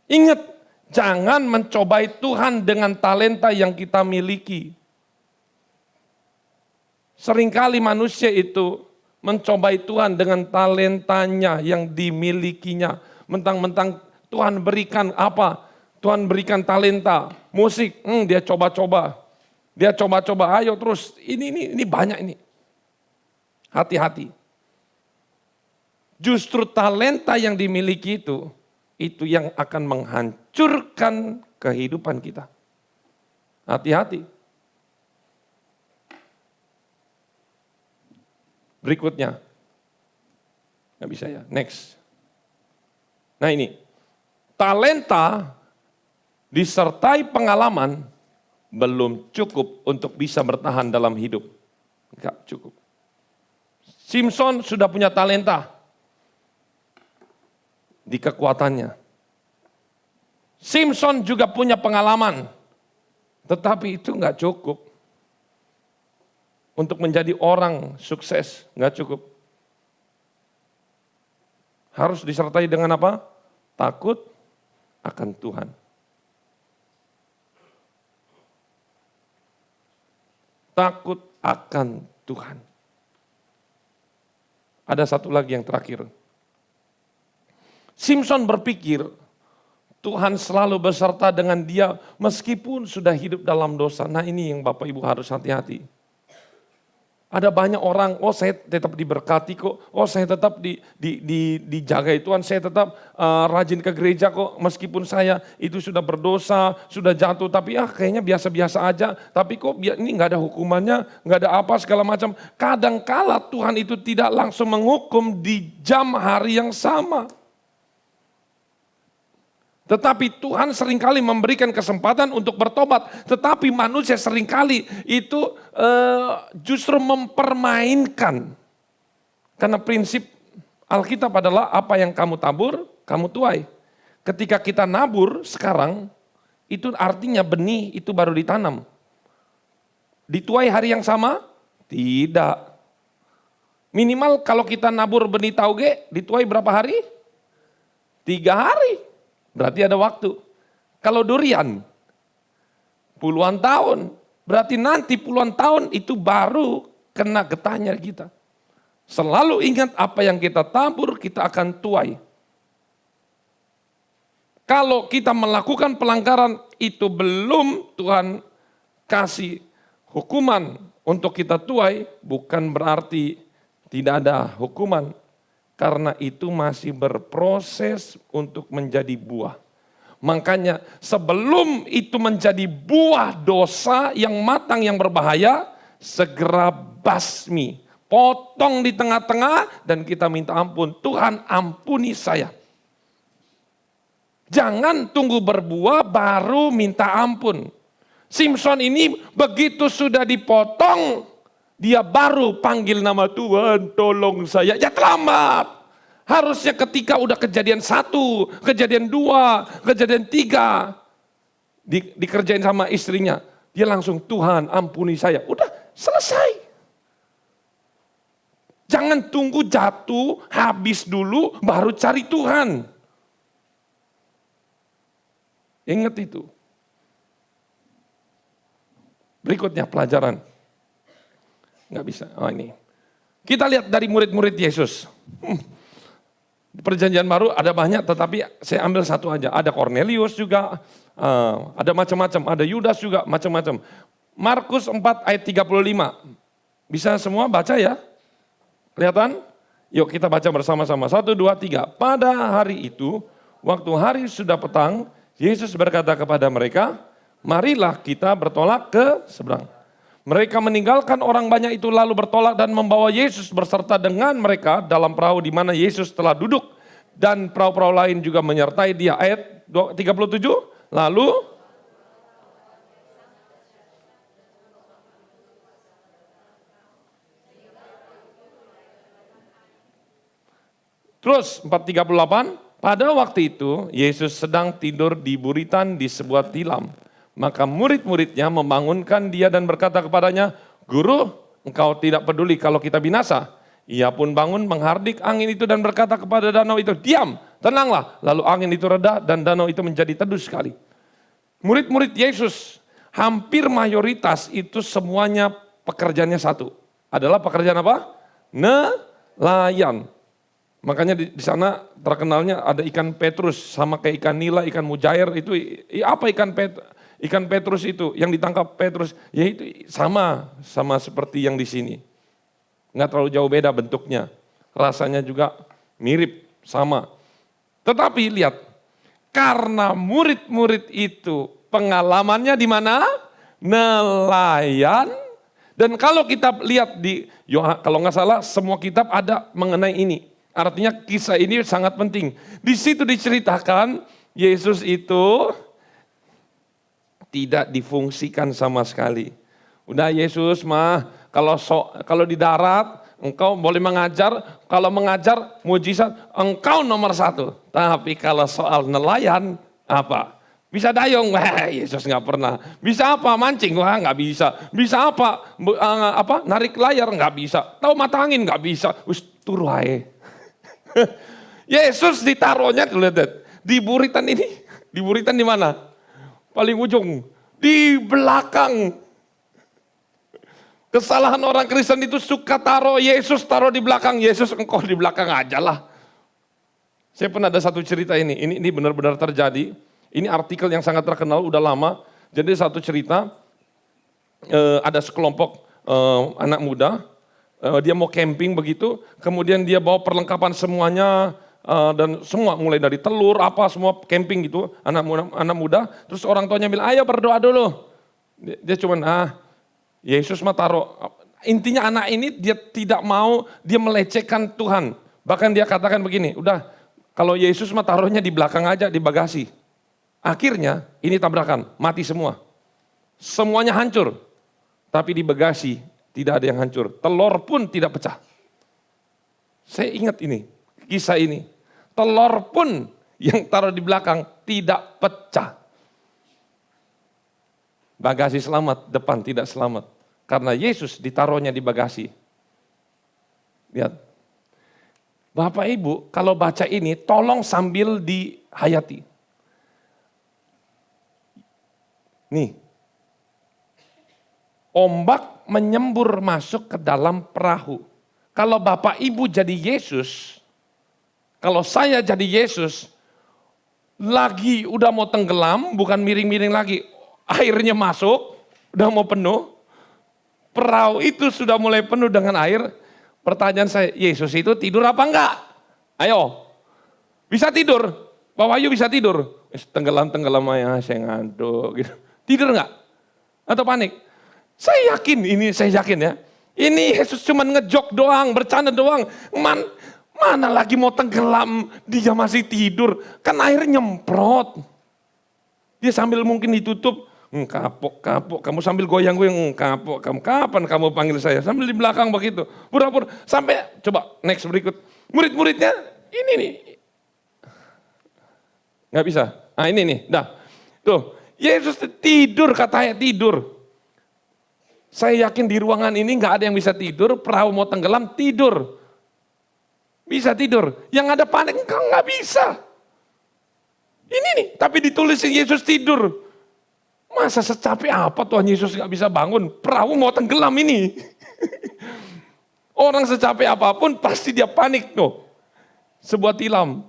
Ingat, jangan mencobai Tuhan dengan talenta yang kita miliki. Seringkali manusia itu mencobai Tuhan dengan talentanya yang dimilikinya. Mentang-mentang Tuhan berikan apa? Tuhan berikan talenta, musik, dia coba-coba. Dia coba-coba, ayo terus, ini banyak ini. Hati-hati. Justru talenta yang dimiliki itu yang akan menghancurkan kehidupan kita. Hati-hati. Berikutnya. Nggak bisa ya, next. Nah ini, talenta disertai pengalaman belum cukup untuk bisa bertahan dalam hidup. Enggak cukup. Simpson sudah punya talenta di kekuatannya. Simpson juga punya pengalaman, tetapi itu enggak cukup. Untuk menjadi orang sukses, enggak cukup. Harus disertai dengan apa? Takut akan Tuhan. Takut akan Tuhan. Ada satu lagi yang terakhir. Simpson berpikir Tuhan selalu beserta dengan dia meskipun sudah hidup dalam dosa. Nah ini yang Bapak Ibu harus hati-hati. Ada banyak orang, oh saya tetap diberkati kok, oh saya tetap dijaga Tuhan, saya tetap rajin ke gereja kok, meskipun saya itu sudah berdosa, sudah jatuh, tapi kayaknya biasa-biasa aja, tapi kok ini nggak ada hukumannya, nggak ada apa segala macam. Kadangkala Tuhan itu tidak langsung menghukum di jam hari yang sama. Tetapi Tuhan seringkali memberikan kesempatan untuk bertobat. Tetapi manusia seringkali itu justru mempermainkan. Karena prinsip Alkitab adalah apa yang kamu tabur, kamu tuai. Ketika kita nabur sekarang, itu artinya benih itu baru ditanam. Dituai hari yang sama? Tidak. Minimal kalau kita nabur benih tauge, dituai berapa hari? 3 hari. Berarti ada waktu. Kalau durian, puluhan tahun. Berarti nanti puluhan tahun itu baru kena getahnya kita. Selalu ingat apa yang kita tabur, kita akan tuai. Kalau kita melakukan pelanggaran, itu belum Tuhan kasih hukuman untuk kita tuai, bukan berarti tidak ada hukuman. Karena itu masih berproses untuk menjadi buah. Makanya sebelum itu menjadi buah dosa yang matang yang berbahaya, segera basmi. Potong di tengah-tengah dan kita minta ampun. Tuhan ampuni saya. Jangan tunggu berbuah baru minta ampun. Simson ini begitu sudah dipotong, dia baru panggil nama Tuhan, tolong saya. Ya terlambat. Harusnya ketika udah kejadian 1, kejadian 2, kejadian 3. Dikerjain sama istrinya. Dia langsung, Tuhan ampuni saya. Udah selesai. Jangan tunggu jatuh, habis dulu, baru cari Tuhan. Ingat itu. Berikutnya pelajaran. Nggak bisa, ini. Kita lihat dari murid-murid Yesus. Di Perjanjian Baru ada banyak, tetapi saya ambil satu aja. Ada Cornelius juga, ada macam-macam. Ada Yudas juga, macam-macam. Markus 4 ayat 35. Bisa semua baca ya? Kelihatan? Yuk kita baca bersama-sama. 1, 2, 3. Pada hari itu, waktu hari sudah petang, Yesus berkata kepada mereka, marilah kita bertolak ke seberang. Mereka meninggalkan orang banyak itu lalu bertolak dan membawa Yesus berserta dengan mereka dalam perahu di mana Yesus telah duduk. Dan perahu-perahu lain juga menyertai dia. Ayat 37, lalu terus 4:38, pada waktu itu Yesus sedang tidur di buritan di sebuah tilam. Maka murid-muridnya membangunkan dia dan berkata kepadanya, Guru, engkau tidak peduli kalau kita binasa. Ia pun bangun menghardik angin itu dan berkata kepada danau itu, diam, tenanglah. Lalu angin itu reda dan danau itu menjadi teduh sekali. Murid-murid Yesus, hampir mayoritas itu semuanya pekerjaannya satu. Adalah pekerjaan apa? Nelayan. Makanya di sana terkenalnya ada ikan Petrus sama kayak ikan nila, ikan mujair. Itu apa ikan Petrus itu yang ditangkap Petrus, ya itu sama seperti yang di sini. Nggak terlalu jauh beda bentuknya, rasanya juga mirip, sama. Tetapi lihat, karena murid-murid itu pengalamannya di mana? Nelayan. Dan kalau kita lihat kalau nggak salah semua kitab ada mengenai ini. Artinya kisah ini sangat penting. Di situ diceritakan Yesus itu tidak difungsikan sama sekali. Udah Yesus mah kalau di darat engkau boleh mengajar, kalau mengajar mujizat engkau nomor 1. Tapi kalau soal nelayan apa? Bisa dayung, wah Yesus nggak pernah. Bisa apa? Mancing, wah nggak bisa. Bisa apa? Narik layar nggak bisa. Tahu mata angin nggak bisa. Turu ae. Yesus ditaruhnya lihat di buritan ini. Di buritan di mana? Paling ujung, di belakang. Kesalahan orang Kristen itu suka taruh Yesus taruh di belakang. Yesus engkau di belakang aja lah. Saya pernah ada satu cerita ini benar-benar terjadi. Ini artikel yang sangat terkenal, udah lama. Jadi satu cerita, ada sekelompok anak muda, dia mau camping begitu, kemudian dia bawa perlengkapan semuanya, dan semua mulai dari telur, apa semua camping gitu, anak muda. Terus orang tuanya bilang, ayo berdoa dulu. Dia cuman, Yesus mah taruh. Intinya anak ini dia tidak mau, dia melecehkan Tuhan. Bahkan dia katakan begini, udah kalau Yesus mah taruhnya di belakang aja, di bagasi. Akhirnya ini tabrakan, mati semua. Semuanya hancur. Tapi di bagasi tidak ada yang hancur. Telur pun tidak pecah. Saya ingat ini, kisah ini. Telur pun yang taruh di belakang tidak pecah. Bagasi selamat, depan tidak selamat. Karena Yesus ditaruhnya di bagasi. Lihat. Bapak Ibu, kalau baca ini tolong sambil dihayati. Nih. Ombak menyembur masuk ke dalam perahu. Kalau Bapak Ibu jadi Yesus, kalau saya jadi Yesus, lagi udah mau tenggelam, bukan miring-miring lagi. Airnya masuk, udah mau penuh. Perahu itu sudah mulai penuh dengan air. Pertanyaan saya, Yesus itu tidur apa enggak? Ayo, bisa tidur? Pak Wahyu bisa tidur? Tenggelam-tenggelam aja, saya ngantuk. Gitu. Tidur enggak? Atau panik? Saya yakin ya. Ini Yesus cuma ngejok doang, bercanda doang. Mana lagi mau tenggelam, dia masih tidur. Kan air nyemprot. Dia sambil mungkin ditutup, kapok, kamu sambil goyang-goyang, kapok, kamu kapan kamu panggil saya? Sambil di belakang begitu, pura-pura. Sampai, coba next berikut. Murid-muridnya, ini nih. Nggak bisa, ini nih, dah. Tuh, Yesus tidur, katanya tidur. Saya yakin di ruangan ini nggak ada yang bisa tidur, perahu mau tenggelam, tidur. Bisa tidur. Yang ada panik, nggak bisa. Ini nih, tapi ditulisin Yesus tidur. Masa secapek apa Tuhan Yesus nggak bisa bangun? Perahu mau tenggelam ini. Orang secapek apapun pasti dia panik tuh. Sebuah tilam.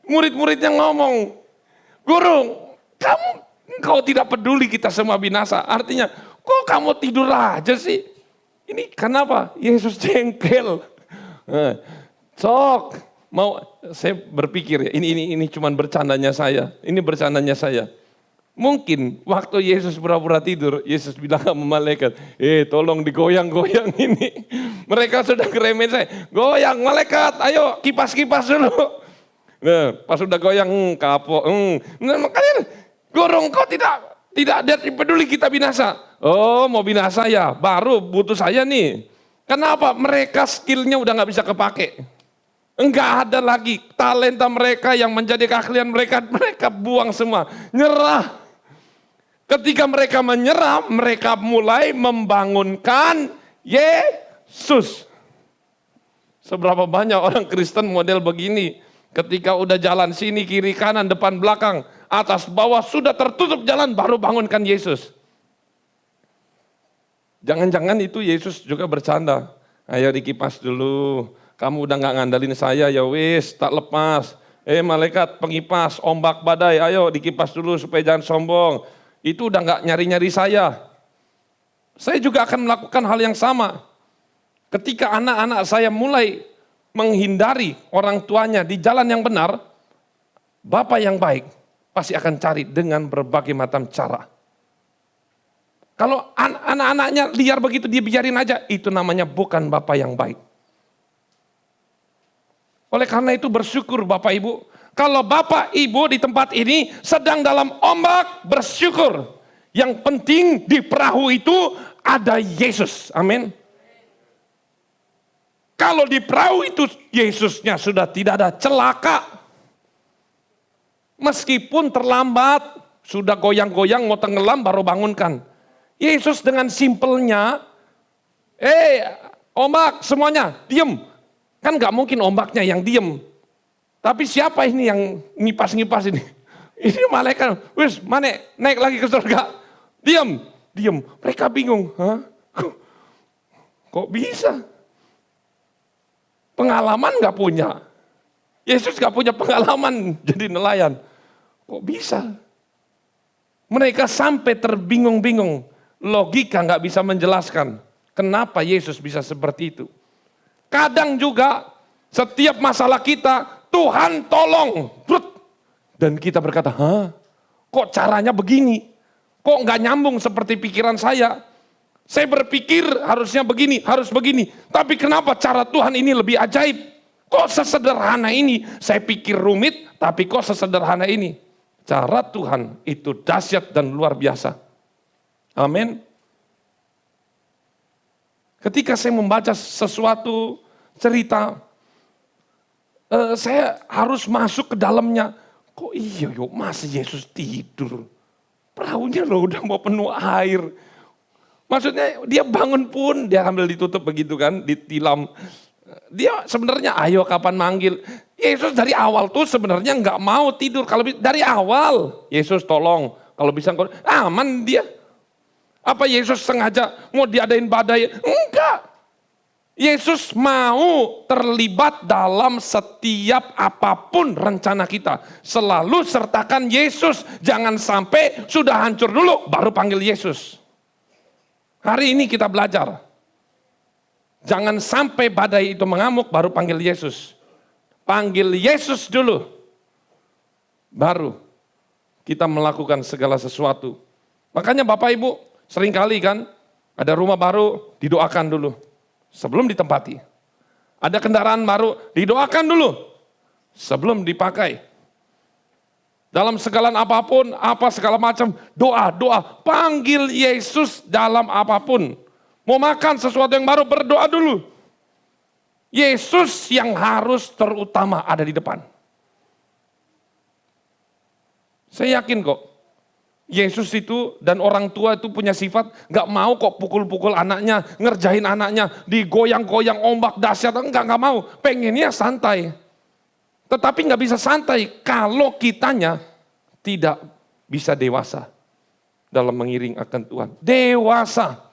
Murid-muridnya ngomong, Guru, engkau tidak peduli kita semua binasa. Artinya, kok kamu tidur aja sih? Ini kenapa? Yesus jengkel. Sok, saya berpikir ya, ini cuman bercandanya saya. Ini bercandanya saya. Mungkin waktu Yesus pura-pura tidur, Yesus bilang sama malaikat, tolong digoyang-goyang ini. Mereka sudah keremen saya, goyang malaikat, ayo kipas-kipas dulu. Nah, pas sudah goyang, kapok. Nah, makanya, Guru, kau tidak peduli kita binasa. Oh, mau binasa ya, baru butuh saya nih. Kenapa? Mereka skillnya udah gak bisa kepake. Enggak ada lagi talenta mereka yang menjadi keahlian mereka buang semua, nyerah. Ketika mereka menyerah, mereka mulai membangunkan Yesus. Seberapa banyak orang Kristen model begini, ketika udah jalan sini, kiri, kanan, depan, belakang, atas, bawah, sudah tertutup jalan, baru bangunkan Yesus. Jangan-jangan itu Yesus juga bercanda, ayo dikipas dulu. Kamu udah gak ngandalin saya, ya wis, tak lepas. Malaikat pengipas, ombak badai, ayo dikipas dulu supaya jangan sombong. Itu udah gak nyari-nyari saya. Saya juga akan melakukan hal yang sama. Ketika anak-anak saya mulai menghindari orang tuanya di jalan yang benar, Bapak yang baik pasti akan cari dengan berbagai macam cara. Kalau anak-anaknya liar begitu, dia biarin aja, itu namanya bukan Bapak yang baik. Oleh karena itu bersyukur Bapak Ibu. Kalau Bapak Ibu di tempat ini sedang dalam ombak, bersyukur. Yang penting di perahu itu ada Yesus. Amin. Kalau di perahu itu Yesusnya sudah tidak ada, celaka. Meskipun terlambat, sudah goyang-goyang mau tenggelam baru bangunkan. Yesus dengan simpelnya, ombak semuanya, diem. Kan gak mungkin ombaknya yang diem. Tapi siapa ini yang ngipas-ngipas ini? Ini malaikat, wis mana naik lagi ke surga. Diem. Mereka bingung, kok bisa? Pengalaman gak punya. Yesus gak punya pengalaman jadi nelayan. Kok bisa? Mereka sampai terbingung-bingung. Logika nggak bisa menjelaskan kenapa Yesus bisa seperti itu. Kadang juga setiap masalah kita, Tuhan tolong. Dan kita berkata, hah? Kok caranya begini? Kok nggak nyambung seperti pikiran saya? Saya berpikir harusnya begini, harus begini. Tapi kenapa cara Tuhan ini lebih ajaib? Kok sesederhana ini? Saya pikir rumit, tapi kok sesederhana ini? Cara Tuhan itu dahsyat dan luar biasa. Amin. Ketika saya membaca sesuatu cerita, saya harus masuk ke dalamnya. Kok iya yuk, masa Yesus tidur? Perahunya loh udah mau penuh air. Maksudnya dia bangun pun, dia ambil ditutup begitu kan, ditilam. Dia sebenarnya ayo kapan manggil. Yesus dari awal tuh sebenarnya nggak mau tidur. Kalau dari awal, Yesus tolong. Kalau bisa aman dia. Apa Yesus sengaja mau diadain badai? Enggak. Yesus mau terlibat dalam setiap apapun rencana kita. Selalu sertakan Yesus. Jangan sampai sudah hancur dulu baru panggil Yesus. Hari ini kita belajar. Jangan sampai badai itu mengamuk baru panggil Yesus. Panggil Yesus dulu. Baru kita melakukan segala sesuatu. Makanya Bapak Ibu seringkali kan ada rumah baru didoakan dulu. Sebelum ditempati. Ada kendaraan baru didoakan dulu. Sebelum dipakai. Dalam segala apapun, apa segala macam, doa. Panggil Yesus dalam apapun. Mau makan sesuatu yang baru, berdoa dulu. Yesus yang harus terutama ada di depan. Saya yakin kok, Yesus itu dan orang tua itu punya sifat gak mau kok pukul-pukul anaknya, ngerjain anaknya, digoyang-goyang ombak dahsyat, enggak mau. Pengennya santai. Tetapi nggak bisa santai kalau kitanya tidak bisa dewasa dalam mengiring akan Tuhan. Dewasa.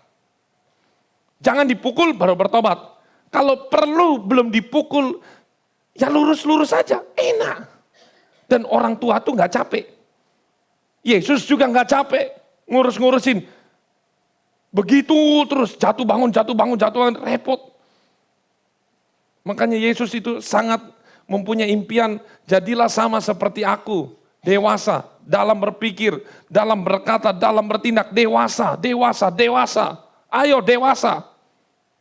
Jangan dipukul baru bertobat. Kalau perlu belum dipukul, ya lurus-lurus saja, enak. Dan orang tua tuh nggak capek. Yesus juga nggak capek ngurus-ngurusin. Begitu terus jatuh bangun, repot. Makanya Yesus itu sangat mempunyai impian, jadilah sama seperti aku, dewasa, dalam berpikir, dalam berkata, dalam bertindak, dewasa. Ayo dewasa.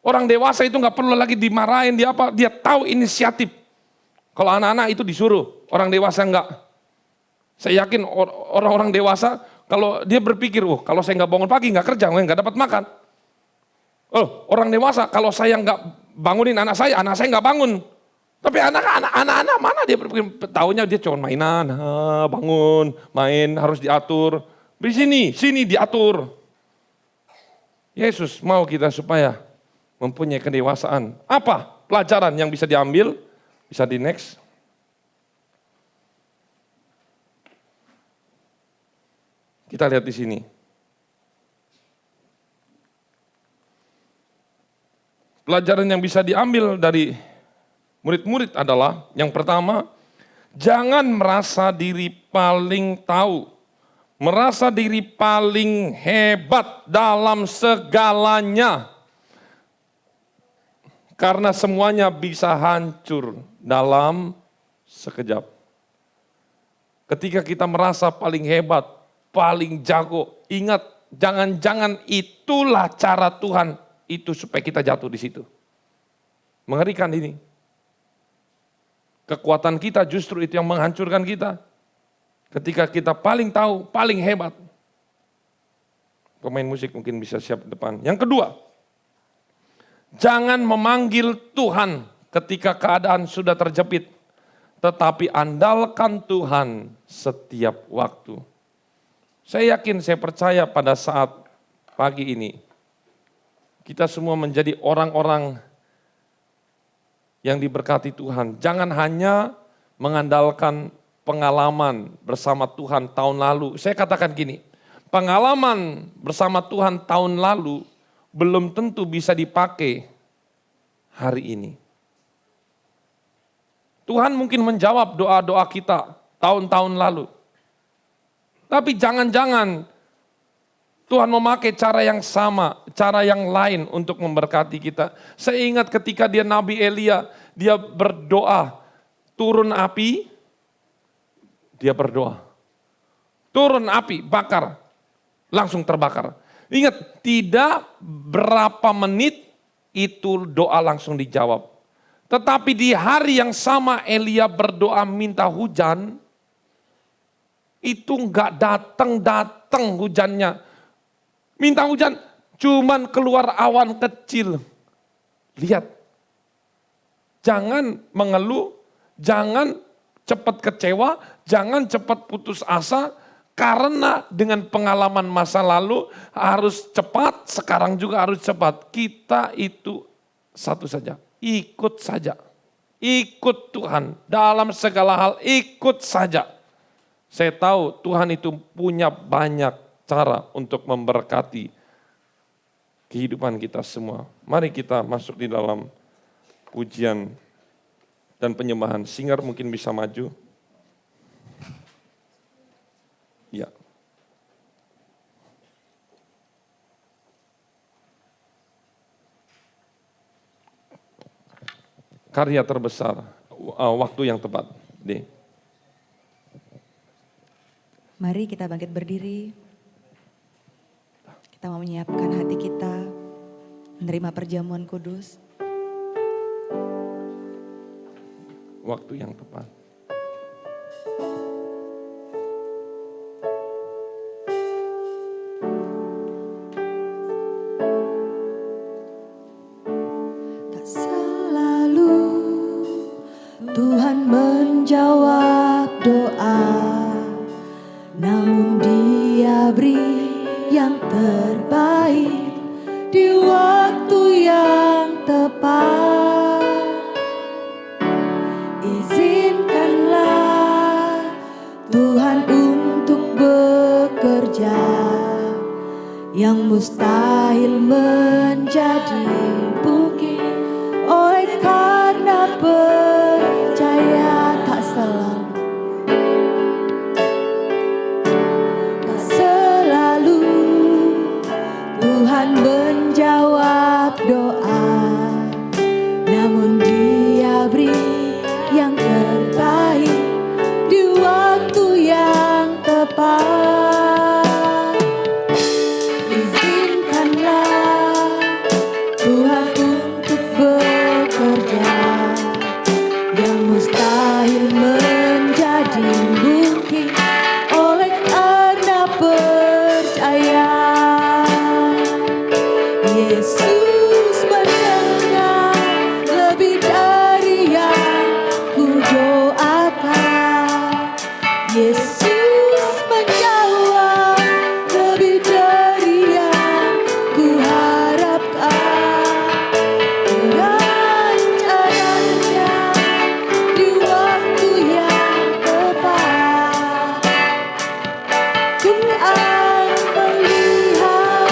Orang dewasa itu nggak perlu lagi dimarahin, dia tahu inisiatif. Kalau anak-anak itu disuruh, orang dewasa enggak. Saya yakin orang-orang dewasa, kalau dia berpikir, kalau saya nggak bangun pagi, nggak kerja, nggak dapat makan. Orang dewasa, kalau saya nggak bangunin anak saya nggak bangun. Tapi anak-anak mana dia berpikir, taunya dia cuma mainan, bangun, main, harus diatur. Di sini diatur. Yesus mau kita supaya mempunyai kedewasaan. Apa pelajaran yang bisa diambil? Bisa di next. Kita lihat di sini. Pelajaran yang bisa diambil dari murid-murid adalah, yang pertama, jangan merasa diri paling tahu, merasa diri paling hebat dalam segalanya. Karena semuanya bisa hancur dalam sekejap. Ketika kita merasa paling hebat, paling jago, ingat, jangan-jangan itulah cara Tuhan itu supaya kita jatuh di situ. Mengerikan ini. Kekuatan kita justru itu yang menghancurkan kita. Ketika kita paling tahu, paling hebat. Pemain musik mungkin bisa siap depan. Yang kedua, jangan memanggil Tuhan ketika keadaan sudah terjepit. Tetapi andalkan Tuhan setiap waktu. Saya yakin, saya percaya pada saat pagi ini, kita semua menjadi orang-orang yang diberkati Tuhan. Jangan hanya mengandalkan pengalaman bersama Tuhan tahun lalu. Saya katakan gini, pengalaman bersama Tuhan tahun lalu belum tentu bisa dipakai hari ini. Tuhan mungkin menjawab doa-doa kita tahun-tahun lalu. Tapi jangan-jangan Tuhan memakai cara yang sama, cara yang lain untuk memberkati kita. Saya ingat ketika Nabi Elia, dia berdoa, turun api, dia berdoa. Turun api, bakar, langsung terbakar. Ingat, tidak berapa menit itu doa langsung dijawab. Tetapi di hari yang sama Elia berdoa minta hujan, itu enggak datang hujannya. Minta hujan, cuman keluar awan kecil. Lihat, jangan mengeluh, jangan cepat kecewa, jangan cepat putus asa, karena dengan pengalaman masa lalu harus cepat, sekarang juga harus cepat. Kita itu satu saja, ikut saja. Ikut Tuhan, dalam segala hal ikut saja. Saya tahu Tuhan itu punya banyak cara untuk memberkati kehidupan kita semua. Mari kita masuk di dalam pujian dan penyembahan. Singer mungkin bisa maju. Ya. Karya terbesar, waktu yang tepat. D. Mari kita bangkit berdiri. Kita mau menyiapkan hati kita menerima perjamuan kudus. Waktu yang tepat. Tak selalu Tuhan menjawab doa, namun Dia beri yang terbaik di waktu yang tepat. Izinkanlah Tuhan untuk bekerja, yang mustahil menjadi mungkin. Oleh karena percaya tak selalu Tuhan menjawab doa, namun Dia beri yang terbaik di waktu yang tepat. Izinkanlah Tuhan untuk bekerja, yang mustahil menjadi mungkin. Oleh karena percaya, Yesus mendengar lebih dari yang ku doakan. Yesus menjawab lebih dari yang ku harapkan. Dengan caranya di waktu yang tepat, ku akan melihat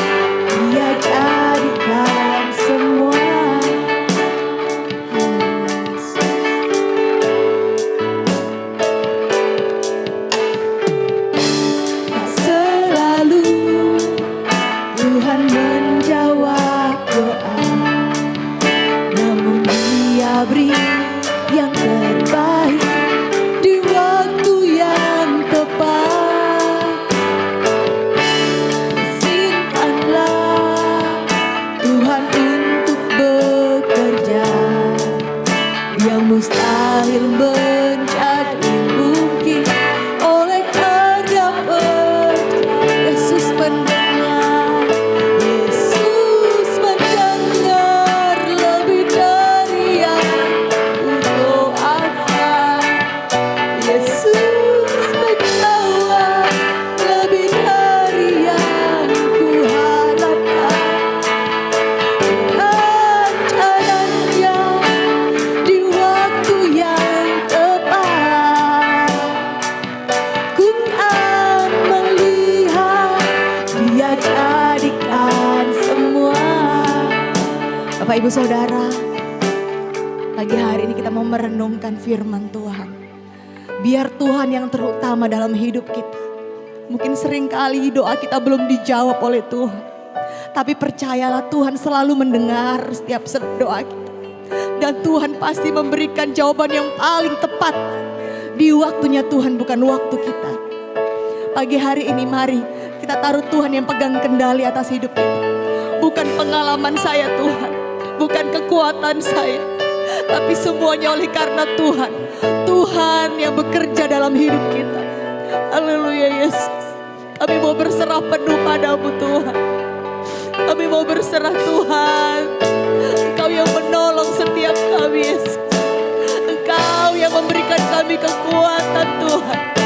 Dia jadikan semua. Tak selalu Tuhan menjawab doa, namun Dia beri yang terbaik di waktu yang tepat. Izinkanlah Tuhan untuk bekerja, yang mustahil menjadi mungkin. Oleh karena percaya, Yesus mendengar. Yesus mendengar lebih dari yang ku doakan. Yesus menjawab lebih dari yang ku harapkan. Dengan caranya di waktu yang tepat, ku akan melihat Dia jadikan semua. Bapak Ibu Saudara, pagi hari ini kita mau merenungkan firman Tuhan. Biar Tuhan yang terutama dalam hidup kita. Mungkin seringkali doa kita belum dijawab oleh Tuhan. Tapi percayalah Tuhan selalu mendengar setiap doa kita. Dan Tuhan pasti memberikan jawaban yang paling tepat. Di waktunya Tuhan, bukan waktu kita. Pagi hari ini mari kita taruh Tuhan yang pegang kendali atas hidup kita. Bukan pengalaman saya Tuhan, bukan kekuatan saya, tapi semuanya oleh karena Tuhan. Tuhan yang bekerja dalam hidup kita. Haleluya Yesus. Kami mau berserah penuh padamu Tuhan. Kami mau berserah Tuhan. Engkau yang menolong setiap kami Yesus. Engkau yang memberikan kami kekuatan Tuhan.